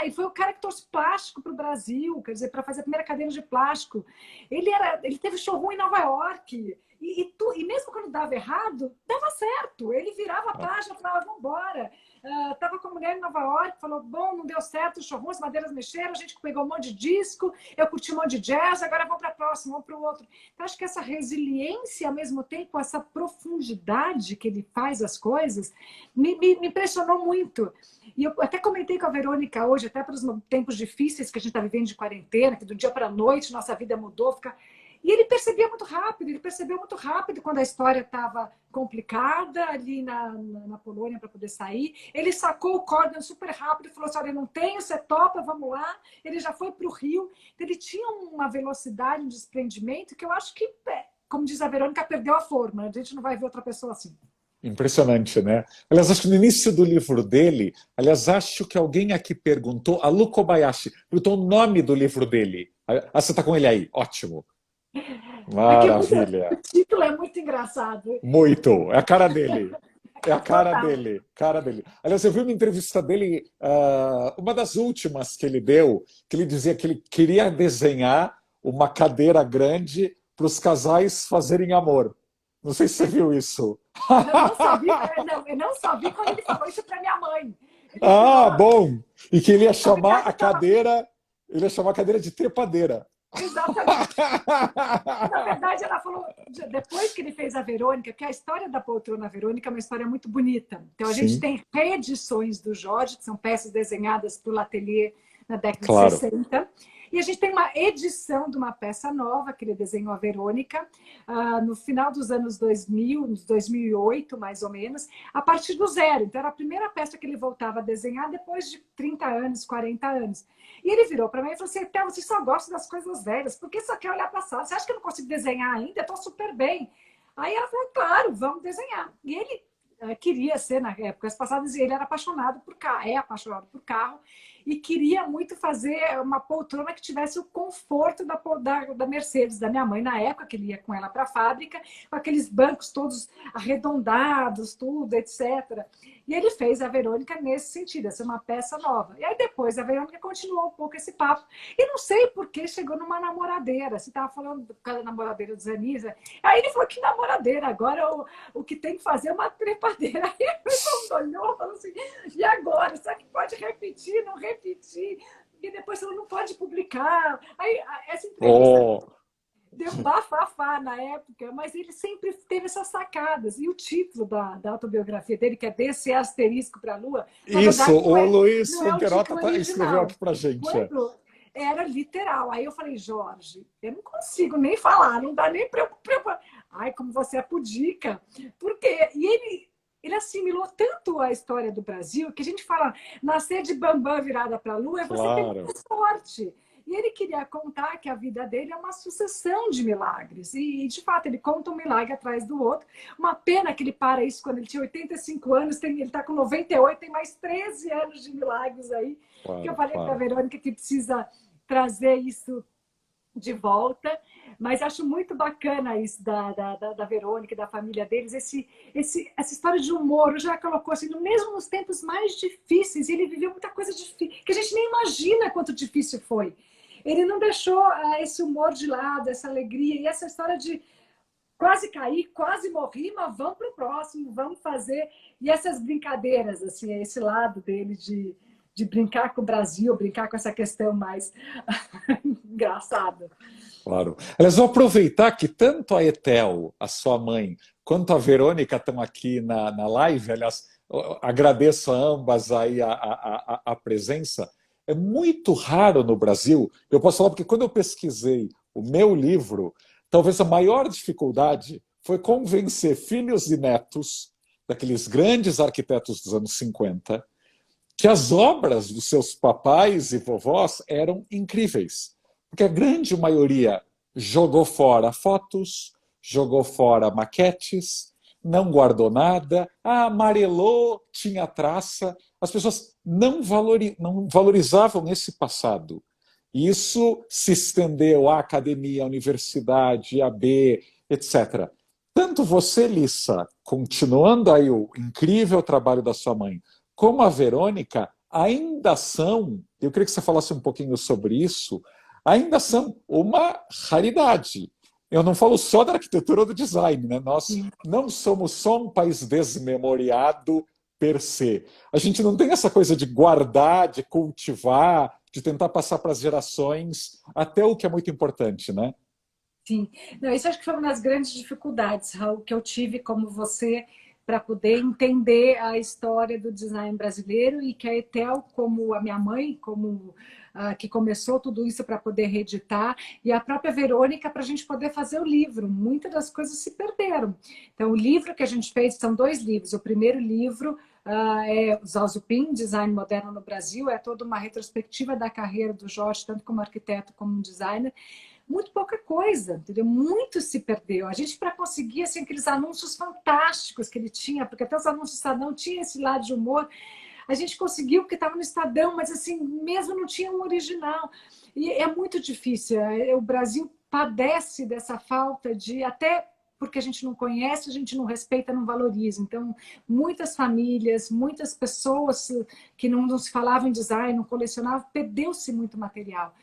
e foi o cara que trouxe plástico para o Brasil, quer dizer, para fazer a primeira cadeira de plástico. Ele teve showroom em Nova York. E mesmo quando dava errado, dava certo. Ele virava a página e falava, vamos embora. Estava com a mulher em Nova York, falou, bom, não deu certo o showroom, as madeiras mexeram, a gente pegou um monte de disco, eu curti um monte de jazz, agora vamos para a próxima, vamos para o outro. Então, acho que essa resiliência, ao mesmo tempo, essa profundidade que ele faz as coisas, me impressionou muito. E eu até comentei com a Verônica hoje, até para os tempos difíceis que a gente está vivendo de quarentena, que do dia para a noite nossa vida mudou, E ele percebia muito rápido, ele percebeu muito rápido quando a história estava complicada ali na Polônia para poder sair. Ele sacou o código super rápido e falou assim, olha, não tenho, você topa, vamos lá. Ele já foi para o Rio. Ele tinha uma velocidade, um desprendimento que eu acho que, como diz a Verônica, perdeu a forma. A gente não vai ver outra pessoa assim. Impressionante, né? Aliás, acho que no início do livro dele, aliás, acho que alguém aqui perguntou, a Lu Kobayashi, perguntou o nome do livro dele. Ah, você está com ele aí, ótimo. Porque Maravilha. o título é muito engraçado. Muito, é a cara dele. É a cara Total. dele, cara dele. Aliás, eu vi uma entrevista dele, uma das últimas que ele deu, que ele dizia que ele queria desenhar uma cadeira grande para os casais fazerem amor. Não sei se você viu isso. Eu não só vi quando ele falou isso para minha mãe. Ele Ah, falou, bom! E que ele ia na chamar verdade, a cadeira, ele ia chamar a cadeira de trepadeira. exatamente. Na verdade, ela falou, depois que ele fez a Verônica, que a história da poltrona Verônica é uma história muito bonita. Então, a gente Sim, tem reedições do Jorge, que são peças desenhadas pelo Atelier na década de claro. 60. E a gente tem uma edição de uma peça nova que ele desenhou a Verônica no final dos anos 2000, 2008, mais ou menos, a partir do zero. Então, era a primeira peça que ele voltava a desenhar depois de 30 anos, 40 anos. E ele virou para mim e falou assim, Théo, você só gosta das coisas velhas, por que só quer olhar para a sala? Você acha que eu não consigo desenhar ainda? Eu estou super bem. Aí ela falou, claro, vamos desenhar. E ele queria ser, na época passadas, ele era apaixonado por carro, é apaixonado por carro, e queria muito fazer uma poltrona que tivesse o conforto da Mercedes, da minha mãe, na época que ele ia com ela para a fábrica, com aqueles bancos todos arredondados, tudo, etc. E ele fez a Verônica nesse sentido, essa é uma peça nova. E aí depois a Verônica continuou um pouco esse papo. E não sei por que chegou numa namoradeira. Você estava falando da namoradeira do Zanisa. Aí ele falou que namoradeira, agora o que tem que fazer é uma trepadeira. Aí ele olhou e falou assim, e agora? Será que pode repetir, não repetir? E depois falou, não pode publicar. Aí essa entrevista Oh, deu bafafá na época, mas ele sempre teve essas sacadas. E o título da autobiografia dele, que é Desse Asterisco para a Lua, na isso, verdade o Luiz não é o Fonterota título escreveu aqui original. pra gente. Quando era literal. Aí eu falei, Jorge, eu não consigo nem falar, não dá nem para eu... Ai, como você é pudica. Por quê? E ele assimilou tanto a história do Brasil que a gente fala, nascer de bambam virada para a lua é você ter Claro. muita sorte. E ele queria contar que a vida dele é uma sucessão de milagres. E, de fato, ele conta um milagre atrás do outro. Uma pena que ele para isso quando ele tinha 85 anos, ele está com 98, tem mais 13 anos de milagres aí. Que eu Claro, falei para a claro. Verônica que precisa trazer isso de volta. Mas acho muito bacana isso da Verônica e da família deles, essa história de humor. Já colocou assim, mesmo nos tempos mais difíceis, ele viveu muita coisa difícil, que a gente nem imagina quanto difícil foi. Ele não deixou esse humor de lado, essa alegria e essa história de quase cair, quase morri, mas vamos para o próximo, vamos fazer. E essas brincadeiras, assim, esse lado dele de brincar com o Brasil, brincar com essa questão mais engraçada. Claro. Aliás, vou aproveitar que tanto a Etel, a sua mãe, quanto a Verônica estão aqui na live. Aliás, agradeço a ambas aí a presença. É muito raro no Brasil, eu posso falar porque quando eu pesquisei o meu livro, talvez a maior dificuldade foi convencer filhos e netos daqueles grandes arquitetos dos anos 50 que as obras dos seus papais e vovós eram incríveis. Porque a grande maioria jogou fora fotos, jogou fora maquetes, não guardou nada, amarelou, tinha traça. As pessoas não valorizavam esse passado. E isso se estendeu à academia, à universidade, à B, etc. Tanto você, Lissa, continuando aí o incrível trabalho da sua mãe, como a Verônica, ainda são, eu queria que você falasse um pouquinho sobre isso, ainda são uma raridade. Eu não falo só da arquitetura ou do design, né? Nós não somos só um país desmemoriado per se. A gente não tem essa coisa de guardar, de cultivar, de tentar passar para as gerações, até o que é muito importante, né? Sim. Não, isso acho que foi uma das grandes dificuldades, Raul, que eu tive como você para poder entender a história do design brasileiro e que a Etel, como a minha mãe, como que começou tudo isso para poder reeditar, e a própria Verônica para a gente poder fazer o livro. Muitas das coisas se perderam. Então, o livro que a gente fez são 2 livros. O primeiro livro é Zhao Zupin, Design Moderno no Brasil, é toda uma retrospectiva da carreira do Jorge, tanto como arquiteto como designer. Muito pouca coisa, entendeu? Muito se perdeu. A gente, para conseguir assim, aqueles anúncios fantásticos que ele tinha, porque até os anúncios do Estadão tinham esse lado de humor, a gente conseguiu porque estava no Estadão, mas assim, mesmo não tinha um original. E é muito difícil. O Brasil padece dessa falta de, até porque a gente não conhece, a gente não respeita, não valoriza. Então, muitas famílias, muitas pessoas que não se falavam em design, não colecionavam, perdeu-se muito material.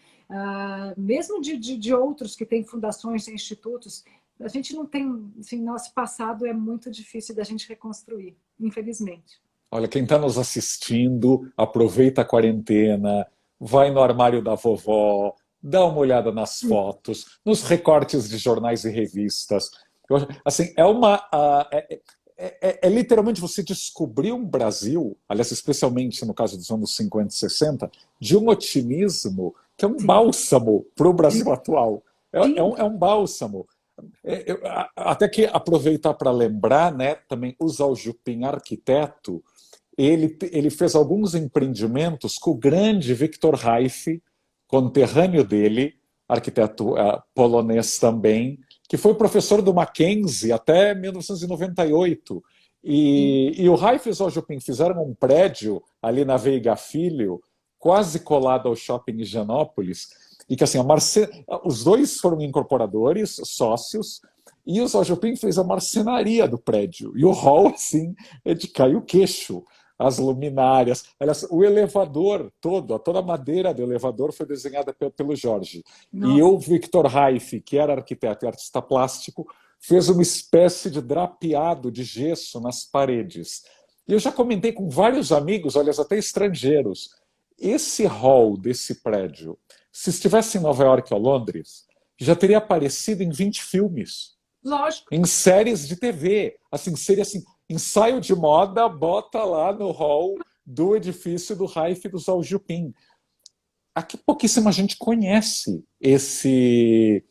Mesmo de outros que têm fundações e institutos, a gente não tem, assim, nosso passado é muito difícil da gente reconstruir, infelizmente. Olha, quem está nos assistindo, aproveita a quarentena, vai no armário da vovó, dá uma olhada nas fotos, nos recortes de jornais e revistas. Assim, é literalmente você descobrir um Brasil, aliás, especialmente no caso dos anos 50 e 60, de um otimismo que é um Sim, bálsamo para o Brasil atual. sim, É um bálsamo. Até que aproveitar para lembrar, né, também o Zhao Jupin, arquiteto, ele fez alguns empreendimentos com o grande Victor Reif, conterrâneo dele, arquiteto polonês também, que foi professor do Mackenzie até 1998. sim. E o Reif e o Zhao Jupin fizeram um prédio ali na Veiga Filho, quase colado ao shopping Higienópolis, e que assim, os dois foram incorporadores, sócios, e o Zhao Jupin fez a marcenaria do prédio. E o hall, assim, é de cair o queixo. As luminárias, aliás, o elevador todo, toda a madeira do elevador foi desenhada pelo Jorge. E Nossa, o Victor Reif, que era arquiteto e artista plástico, fez uma espécie de drapeado de gesso nas paredes. E eu já comentei com vários amigos, aliás, até estrangeiros, esse hall desse prédio, se estivesse em Nova York ou Londres, já teria aparecido em 20 filmes, lógico. em séries de TV. Assim, seria assim, ensaio de moda, bota lá no hall do edifício do Reif e do Zhao Jupin. Aqui pouquíssima gente conhece esse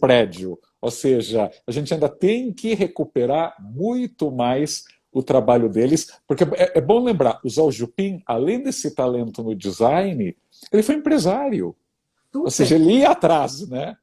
prédio. Ou seja, a gente ainda tem que recuperar muito mais o trabalho deles, porque é bom lembrar, o Zhao Jupin, além desse talento no design, ele foi empresário. Ou seja, Super. ele ia atrás, né?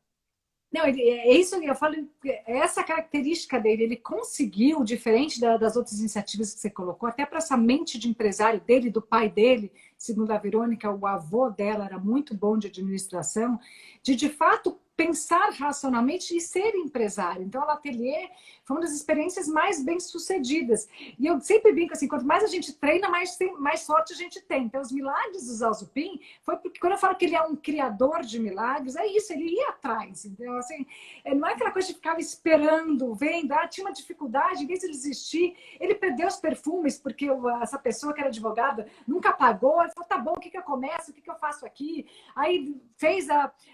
Não, é isso que eu falo, é essa característica dele, ele conseguiu, diferente das outras iniciativas que você colocou, até para essa mente de empresário dele, do pai dele, segundo a Verônica, o avô dela era muito bom de administração, de fato pensar racionalmente e ser empresário. Então, a Atelier foi uma das experiências mais bem-sucedidas. E eu sempre brinco assim, quanto mais a gente treina, mais sorte a gente tem. Então, os milagres do Zhao Zupin foi porque, quando eu falo que ele é um criador de milagres, é isso, ele ia atrás. Então, assim, não é aquela coisa de ficar esperando, vendo, tinha uma dificuldade, em vez de ele desistir, ele perdeu os perfumes, porque essa pessoa que era advogada nunca pagou, ele falou, tá bom, o que eu começo, o que eu faço aqui? Aí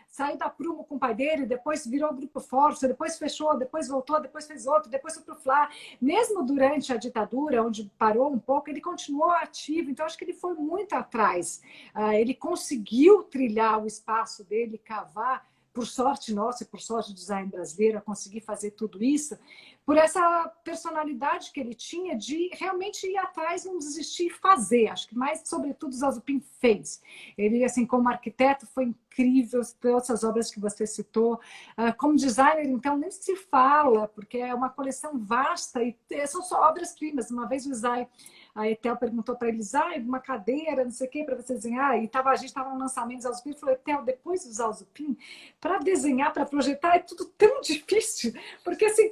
saiu da Prumo com o pai dele, depois virou o Grupo Força, depois fechou, depois voltou, depois fez outro, depois foi para o Flá. Mesmo durante a ditadura, onde parou um pouco, ele continuou ativo, então acho que ele foi muito atrás. Ele conseguiu trilhar o espaço dele, cavar, por sorte nossa e por sorte do design brasileiro, a conseguir fazer tudo isso, por essa personalidade que ele tinha de realmente ir atrás, não desistir e fazer. Acho que mais, sobretudo, o Zhao Zupin fez. Ele, assim, como arquiteto, foi incrível, todas essas obras que você citou. Como designer, então, nem se fala, porque é uma coleção vasta e são só obras-primas. Uma vez o Isai, a Etel perguntou para eles, uma cadeira, não sei o quê, para você desenhar. E a gente estava no lançamento do Zhao Zupin, falou, Etel, depois do Zhao Zupin, para desenhar, para projetar, é tudo tão difícil, porque assim,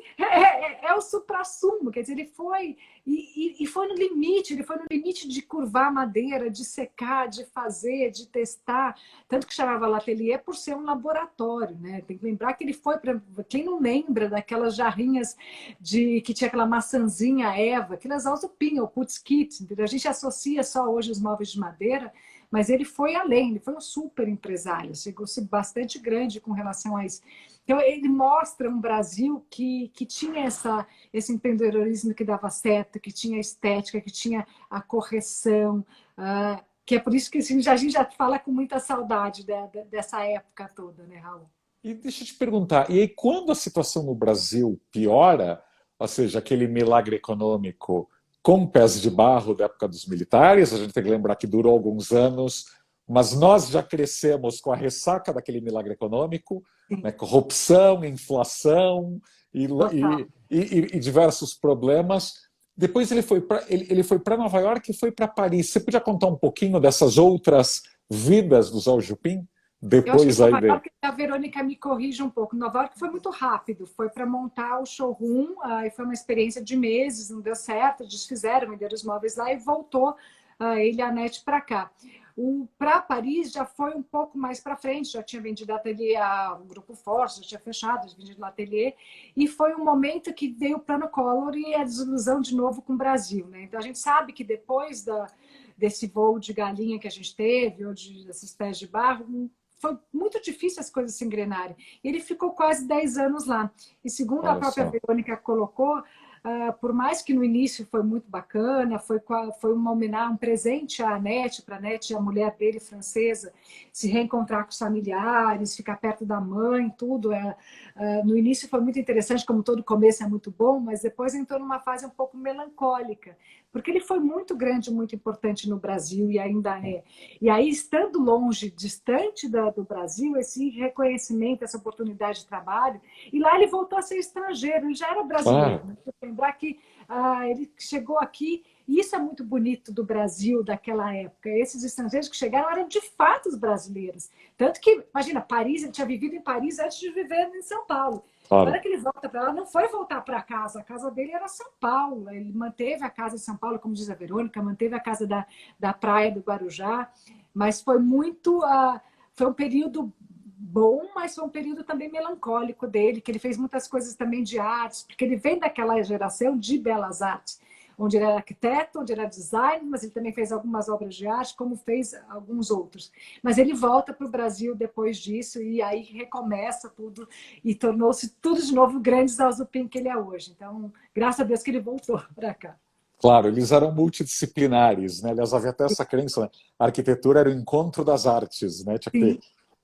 é o suprassumo, quer dizer, ele foi e foi no limite, ele foi no limite de curvar a madeira, de secar, de fazer, de testar, tanto que chamava L'Atelier por ser um laboratório, né? Tem que lembrar que ele foi para quem não lembra daquelas jarrinhas que tinha aquela maçãzinha Eva, aquelas alzupinha, o Putz-Kit, a gente associa só hoje os móveis de madeira, mas ele foi além, ele foi um super empresário, chegou-se bastante grande com relação a isso. Então, ele mostra um Brasil que tinha esse empreendedorismo que dava certo, que tinha estética, que tinha a correção, que é por isso que assim, a gente já fala com muita saudade dessa época toda, né, Raul? E deixa eu te perguntar, e aí quando a situação no Brasil piora, ou seja, aquele milagre econômico com pés de barro da época dos militares, a gente tem que lembrar que durou alguns anos, mas nós já crescemos com a ressaca daquele milagre econômico, né, corrupção, inflação Total. e diversos problemas. Depois ele foi para Nova York e foi para Paris. Você podia contar um pouquinho dessas outras vidas do Zhao Jupin? Eu acho que Depois aí Nova de... York, a Verônica me corrige um pouco. Nova York foi muito rápido, foi para montar o showroom, e foi uma experiência de meses, não deu certo, desfizeram, venderam os móveis lá e voltou ele e a Anete para cá. Para Paris já foi um pouco mais para frente, já tinha vendido ateliê, o Grupo Forte já tinha fechado, já vendido o ateliê, e foi um momento que veio o plano Collor e a desilusão de novo com o Brasil. Né? Então a gente sabe que depois desse voo de galinha que a gente teve, ou desses pés de barro, foi muito difícil as coisas se engrenarem. Ele ficou quase 10 anos lá. E segundo a Olha própria só. Verônica colocou, por mais que no início foi muito bacana, foi uma homenagem, um presente à Anete, para a Anete, a mulher dele, francesa, se reencontrar com os familiares, ficar perto da mãe, tudo. No início foi muito interessante, como todo começo é muito bom, mas depois entrou numa fase um pouco melancólica, porque ele foi muito grande, muito importante no Brasil e ainda é. E aí, estando longe, distante do Brasil, esse reconhecimento, essa oportunidade de trabalho, e lá ele voltou a ser estrangeiro, ele já era brasileiro. Claro, Né? Lembrar que ele chegou aqui, e isso é muito bonito do Brasil daquela época. Esses estrangeiros que chegaram eram de fato os brasileiros. Tanto que, imagina, Paris, ele tinha vivido em Paris antes de viver em São Paulo. Na hora claro. que ele volta para lá, não foi voltar para casa, a casa dele era São Paulo. Ele manteve a casa em São Paulo, como diz a Verônica, manteve a casa da praia do Guarujá, mas foi muito. Foi um período bom, mas foi um período também melancólico dele, que ele fez muitas coisas também de artes, porque ele vem daquela geração de belas artes, onde ele era arquiteto, onde ele era designer, mas ele também fez algumas obras de arte, como fez alguns outros. Mas ele volta para o Brasil depois disso e aí recomeça tudo e tornou-se tudo de novo o grande Zhao Zupin que ele é hoje. Então, graças a Deus que ele voltou para cá. Claro, eles eram multidisciplinares, né? Aliás, havia até essa crença, né? A arquitetura era o encontro das artes, né? Tinha que ter, Sim.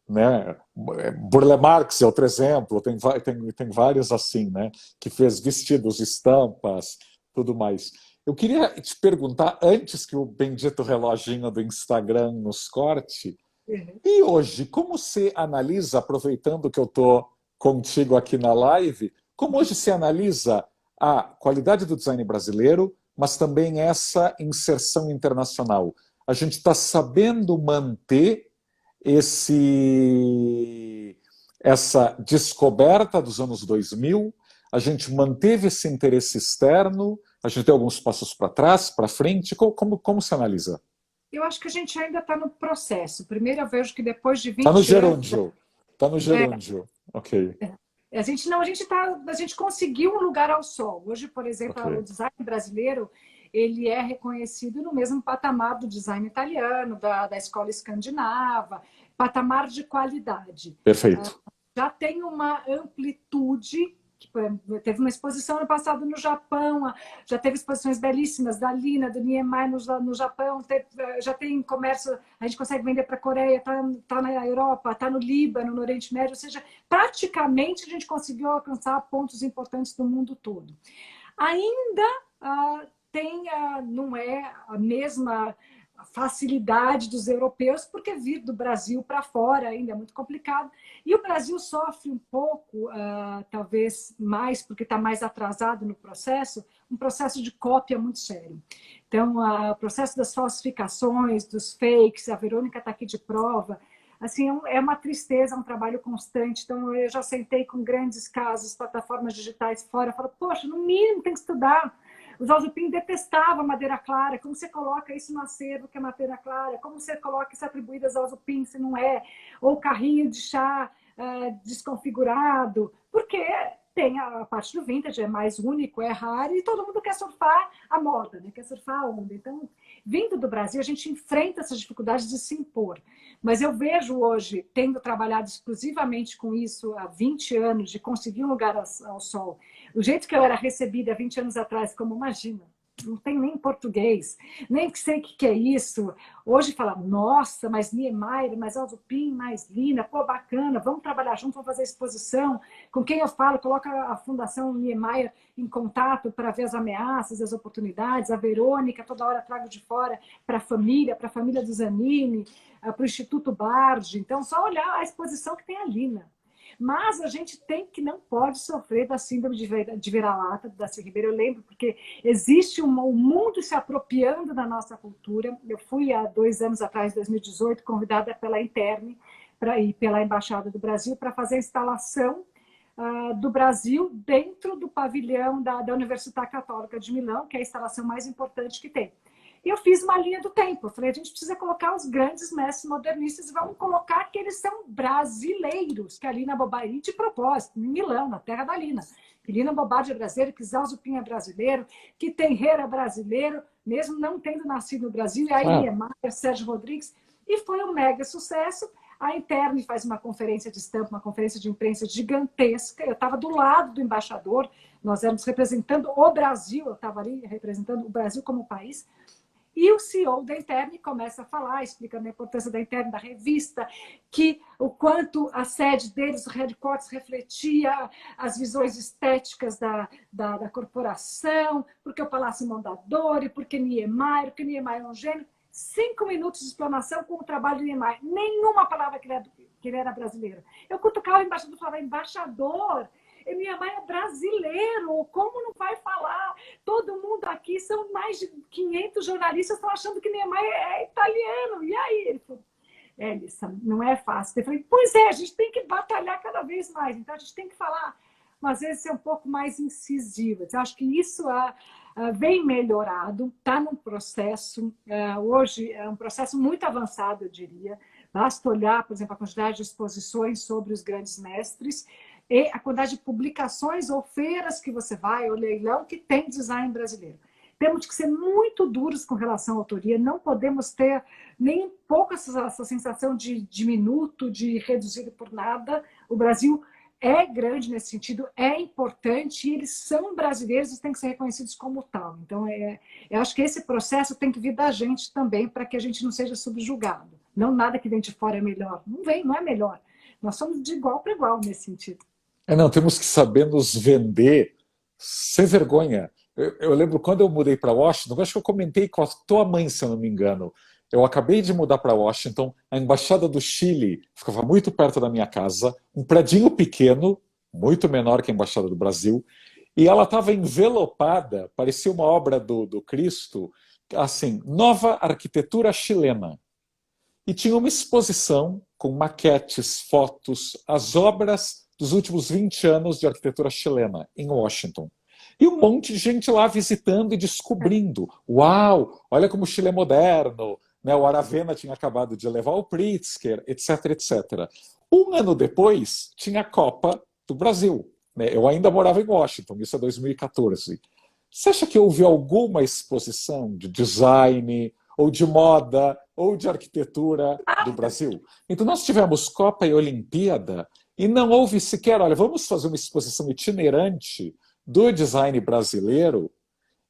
né? Burle Marx é outro exemplo, tem vários assim, né? Que fez vestidos, estampas, tudo mais. Eu queria te perguntar, antes que o bendito reloginho do Instagram nos corte, Uhum. e hoje, como você analisa, aproveitando que eu estou contigo aqui na live, como hoje se analisa a qualidade do design brasileiro, mas também essa inserção internacional? A gente está sabendo manter essa descoberta dos anos 2000, a gente manteve esse interesse externo, a gente deu alguns passos para trás, para frente, como se analisa? Eu acho que a gente ainda está no processo. Primeiro, eu vejo que depois de Está no 20 anos. gerúndio. Está no gerúndio. Ok, A gente não, a gente conseguiu um lugar ao sol. Hoje, por exemplo, ok. o design brasileiro ele é reconhecido no mesmo patamar do design italiano, da escola escandinava, patamar de qualidade. Perfeito. Já tem uma amplitude. Teve uma exposição no passado no Japão, já teve exposições belíssimas da Lina, do Niemeyer no Japão, já tem comércio, a gente consegue vender para a Coreia, está na Europa, está no Líbano, no Oriente Médio, ou seja, praticamente a gente conseguiu alcançar pontos importantes do mundo todo. Ainda não é a mesma facilidade dos europeus, porque vir do Brasil para fora ainda é muito complicado. E o Brasil sofre um pouco, talvez mais, porque está mais atrasado no processo, um processo de cópia muito sério. Então, o processo das falsificações, dos fakes, a Verônica está aqui de prova, assim, é uma tristeza, é um trabalho constante. Então, eu já sentei com grandes casos, plataformas digitais fora, falo, poxa, no mínimo tem que estudar. O Zhao Jupin detestava madeira clara. Como você coloca isso no acervo que é madeira clara? Como você coloca isso atribuído a Zhao Jupin se não é? Ou carrinho de chá desconfigurado? Porque tem a parte do vintage, é mais único, é raro, e todo mundo quer surfar a moda, né? Quer surfar a onda. Então, vindo do Brasil, a gente enfrenta essas dificuldades de se impor. Mas eu vejo hoje, tendo trabalhado exclusivamente com isso há 20 anos, de conseguir um lugar ao sol, o jeito que eu era recebida há 20 anos atrás, como imagina. não tem nem português, nem que sei o que é isso. Hoje fala, nossa, mas Niemeyer, mais Alzupin, mais Lina, pô, bacana, vamos trabalhar junto, vamos fazer exposição. Com quem eu falo, coloca a Fundação Niemeyer em contato para ver as ameaças, as oportunidades. A Verônica, toda hora trago de fora para a família do Zanini, para o Instituto Bardi. Então, só olhar a exposição que tem a Lina. Mas a gente não pode sofrer da síndrome de vira-lata, do Darcy Ribeiro. Eu lembro, porque existe um mundo se apropriando da nossa cultura. Eu fui há 2 anos atrás, 2018, convidada pela Interne e pela Embaixada do Brasil para fazer a instalação do Brasil dentro do pavilhão da Universidade Católica de Milão, que é a instalação mais importante que tem. E eu fiz uma linha do tempo. Eu falei, a gente precisa colocar os grandes mestres modernistas e vamos colocar que eles são brasileiros, que a Lina Bobardi, de propósito, em Milão, na terra da Lina. Que Lina Bobardi é brasileiro, que Zalzo Pinha é brasileiro, que Tenreira é brasileiro, mesmo não tendo nascido no Brasil, e aí Niemeyer, Sérgio Rodrigues, e foi um mega sucesso. A Interne faz uma conferência de estampa, uma conferência de imprensa gigantesca. Eu estava do lado do embaixador, nós éramos representando o Brasil, eu estava ali representando o Brasil como país. E o CEO da Interne começa a falar, explicando a importância da Interne, da revista, que o quanto a sede deles, o headquarters, refletia as visões estéticas da corporação, porque o Palácio Mondadori, porque Niemeyer é um gênio. 5 minutos de explanação com o trabalho de Niemeyer. Nenhuma palavra que ele era brasileiro. Eu cutucava o embaixador e falava, embaixador, Niemeyer é brasileiro, como não vai falar? Todo mundo aqui, são mais de 500 jornalistas, estão achando que Niemeyer é italiano. E aí? Ele falou, Lissa, não é fácil. Eu falei, pois é, a gente tem que batalhar cada vez mais. Então, a gente tem que falar, mas às vezes ser um pouco mais incisiva. Eu acho que isso vem melhorado, está num processo, hoje é um processo muito avançado, eu diria. Basta olhar, por exemplo, a quantidade de exposições sobre os grandes mestres, e a quantidade de publicações ou feiras que você vai, ou leilão, que tem design brasileiro. Temos que ser muito duros com relação à autoria, não podemos ter nem um pouco essa sensação de diminuto, de reduzido por nada. O Brasil é grande nesse sentido, é importante, e eles são brasileiros e têm que ser reconhecidos como tal. Então, eu acho que esse processo tem que vir da gente também, para que a gente não seja subjugado. Não nada que vem de fora é melhor. Não é melhor. Nós somos de igual para igual nesse sentido. Não, temos que saber nos vender sem vergonha. Eu lembro quando eu mudei para Washington, acho que eu comentei com a tua mãe, se eu não me engano. Eu acabei de mudar para Washington, a Embaixada do Chile ficava muito perto da minha casa, um predinho pequeno, muito menor que a Embaixada do Brasil, e ela estava envelopada, parecia uma obra do Cristo, assim, nova arquitetura chilena. E tinha uma exposição com maquetes, fotos, as obras dos últimos 20 anos de arquitetura chilena, em Washington. E um monte de gente lá visitando e descobrindo. Uau, olha como o Chile é moderno. Né? O Aravena tinha acabado de levar o Pritzker, etc, etc. Um ano depois, tinha a Copa do Brasil. Né? Eu ainda morava em Washington, isso é 2014. Você acha que houve alguma exposição de design, ou de moda, ou de arquitetura do Brasil? Então nós tivemos Copa e Olimpíada, e não houve sequer, olha, vamos fazer uma exposição itinerante do design brasileiro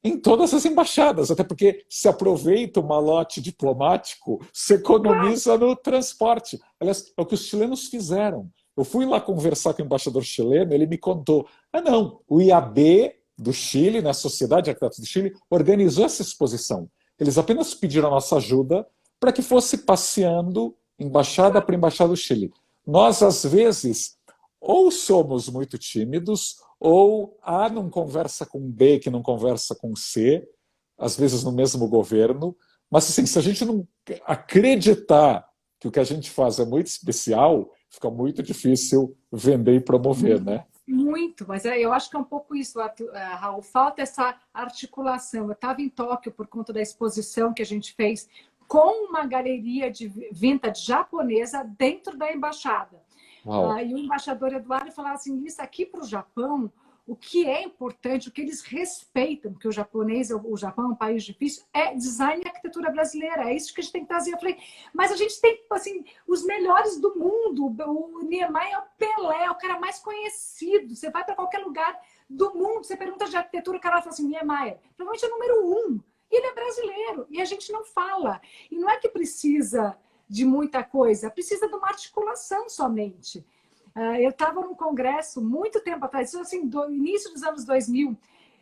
em todas as embaixadas, até porque se aproveita o malote diplomático, se economiza no transporte. Aliás, é o que os chilenos fizeram. Eu fui lá conversar com o embaixador chileno, ele me contou, não, o IAB do Chile, na Sociedade de Arquitetos do Chile, organizou essa exposição. Eles apenas pediram a nossa ajuda para que fosse passeando embaixada por embaixada do Chile. Nós, às vezes, ou somos muito tímidos, ou A não conversa com B que não conversa com C, às vezes no mesmo governo, mas assim, se a gente não acreditar que o que a gente faz é muito especial, fica muito difícil vender e promover, né? Muito, mas eu acho que é um pouco isso, Raul, falta essa articulação. Eu estava em Tóquio por conta da exposição que a gente fez com uma galeria de vintage japonesa dentro da embaixada. E o embaixador Eduardo falava assim, isso aqui para o Japão, o que é importante, o que eles respeitam, porque o Japão é um país difícil, é design e arquitetura brasileira, é isso que a gente tem que trazer. Eu falei, mas a gente tem assim, os melhores do mundo, o Niemeyer é o Pelé, é o cara mais conhecido, você vai para qualquer lugar do mundo. Você pergunta de arquitetura, o cara fala assim, Niemeyer. Provavelmente é o número 1. E ele é brasileiro. E a gente não fala. E não é que precisa de muita coisa, precisa de uma articulação somente. Eu estava num congresso muito tempo atrás, isso assim, do início dos anos 2000,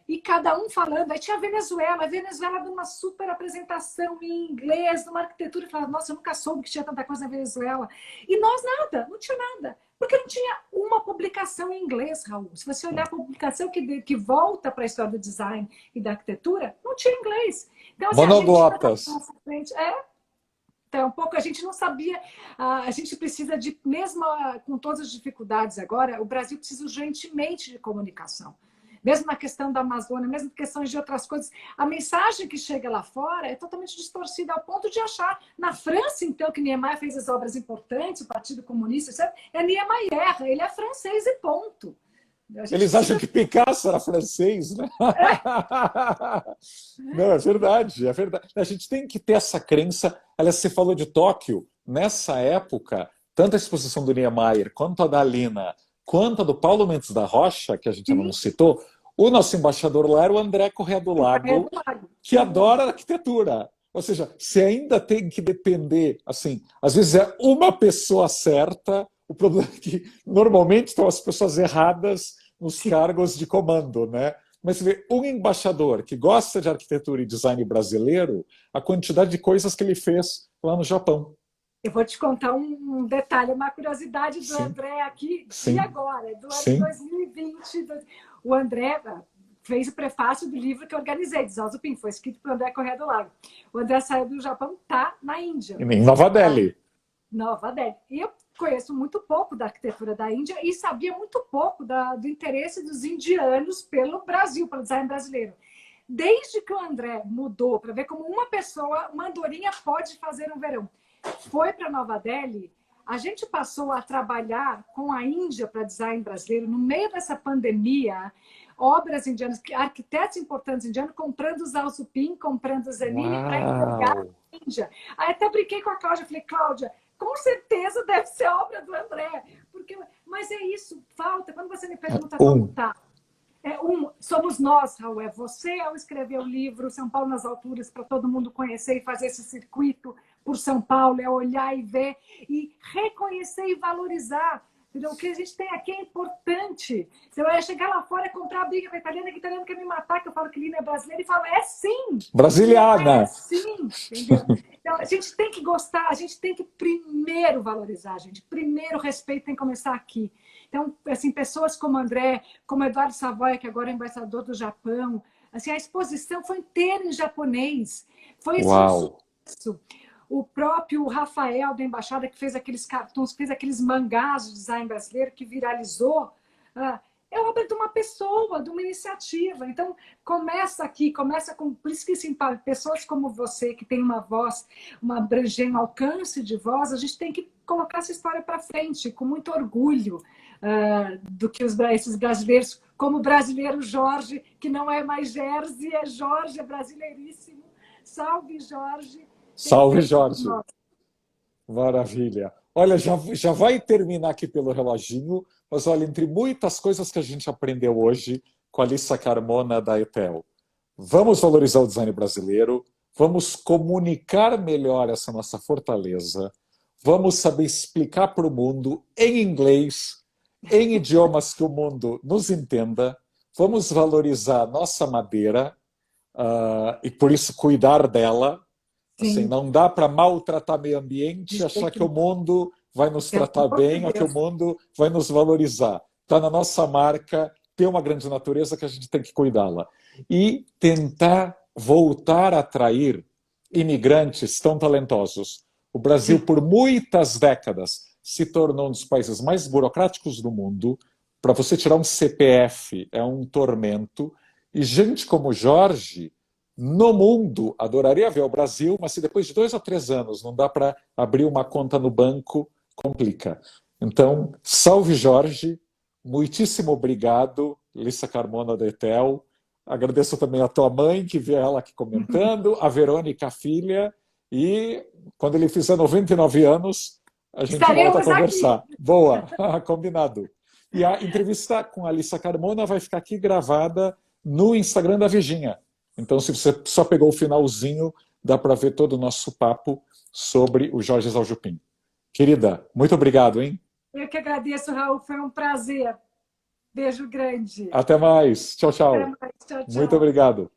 e cada um falando. Aí tinha a Venezuela dando uma super apresentação em inglês, numa arquitetura, e falava, nossa, eu nunca soube que tinha tanta coisa na Venezuela. E nós nada, não tinha nada, porque não tinha uma publicação em inglês, Raul. Se você olhar a publicação que volta para a história do design e da arquitetura, não tinha inglês. Então, assim, Monoglotas. Então, um pouco a gente não sabia, a gente precisa de, mesmo com todas as dificuldades agora, o Brasil precisa urgentemente de comunicação. Mesmo na questão da Amazônia, mesmo na questão de outras coisas, a mensagem que chega lá fora é totalmente distorcida, ao ponto de achar, na França, então, que Niemeyer fez as obras importantes, o Partido Comunista, etc., é Niemeyer, ele é francês e ponto. Eles acham que Picasso era francês, né? Não, é verdade, é verdade. A gente tem que ter essa crença. Aliás, você falou de Tóquio. Nessa época, tanto a exposição do Niemeyer, quanto a da Lina, quanto a do Paulo Mendes da Rocha, que a gente não citou, o nosso embaixador lá era o André Corrêa do Lago, que adora arquitetura. Ou seja, você ainda tem que depender, assim, às vezes é uma pessoa certa. O problema é que normalmente estão as pessoas erradas nos cargos de comando, né? Mas você vê um embaixador que gosta de arquitetura e design brasileiro, a quantidade de coisas que ele fez lá no Japão. Eu vou te contar um detalhe, uma curiosidade do André aqui, de agora, do ano 2020. O André fez o prefácio do livro que eu organizei, de Zalzupin, foi escrito por André Corrêa do Lago. O André saiu do Japão, está na Índia. Em Nova Delhi. Nova Delhi. E eu conheço muito pouco da arquitetura da Índia e sabia muito pouco do interesse dos indianos pelo Brasil, pelo design brasileiro. Desde que o André mudou, para ver como uma pessoa, uma andorinha pode fazer um verão, foi para Nova Delhi, a gente passou a trabalhar com a Índia para design brasileiro, no meio dessa pandemia, obras indianas, arquitetos importantes indianos comprando Zalzupin, comprando Zanini para entregar a Índia. Aí até brinquei com a Cláudia, falei, Cláudia, com certeza deve ser obra do André. Mas é isso, falta. Quando você me pergunta como está, somos nós, Raul, é você ao escrever o livro São Paulo nas Alturas, para todo mundo conhecer e fazer esse circuito por São Paulo, é olhar e ver e reconhecer e valorizar. Entendeu? O que a gente tem aqui é importante. Você vai chegar lá fora e comprar a briga para italiana, que italiano quer me matar, que eu falo que Lina é brasileira, e fala, é sim! Brasiliana! É sim! Entendeu? Então, a gente tem que gostar, a gente tem que primeiro valorizar, gente. Primeiro, o respeito tem que começar aqui. Então, assim, pessoas como André, como Eduardo Savoia, que agora é embaixador do Japão, assim, a exposição foi inteira em japonês. Foi assim, um sucesso. O próprio Rafael da Embaixada, que fez aqueles cartões, fez aqueles mangás de design brasileiro, que viralizou, é obra de uma pessoa, de uma iniciativa. Então, começa aqui, começa com... Por isso que, assim, pessoas como você, que tem uma voz, uma abrangência, um alcance de voz, a gente tem que colocar essa história para frente, com muito orgulho do que esses brasileiros, como o brasileiro Jorge, que não é mais Jersey, é Jorge, é brasileiríssimo. Salve, Jorge! Salve, Jorge. Maravilha. Olha, já vai terminar aqui pelo reloginho, mas olha, entre muitas coisas que a gente aprendeu hoje com a Alissa Carmona da ETEL, vamos valorizar o design brasileiro, vamos comunicar melhor essa nossa fortaleza, vamos saber explicar para o mundo em inglês, em idiomas que o mundo nos entenda, vamos valorizar a nossa madeira e, por isso, cuidar dela. Assim, não dá para maltratar meio ambiente e achar que o mundo vai nos tratar bem ou que o mundo vai nos valorizar. Está na nossa marca, tem uma grande natureza que a gente tem que cuidá-la. E tentar voltar a atrair imigrantes tão talentosos. O Brasil, por muitas décadas, se tornou um dos países mais burocráticos do mundo. Para você tirar um CPF é um tormento. E gente como Jorge, no mundo, adoraria ver o Brasil, mas se depois de 2 ou 3 anos não dá para abrir uma conta no banco, complica. Então, salve Jorge, muitíssimo obrigado, Alissa Carmona da ETEL. Agradeço também a tua mãe, que vê ela aqui comentando, a Verônica, a filha, e quando ele fizer 99 anos, a gente volta a conversar. Aqui. Boa, combinado. E a entrevista com a Alissa Carmona vai ficar aqui gravada no Instagram da Virginia. Então, se você só pegou o finalzinho, dá para ver todo o nosso papo sobre o Jorge Zaljupin. Querida, muito obrigado, hein? Eu que agradeço, Raul. Foi um prazer. Beijo grande. Até mais. Tchau, Até tchau. mais. Tchau, Muito tchau. obrigado.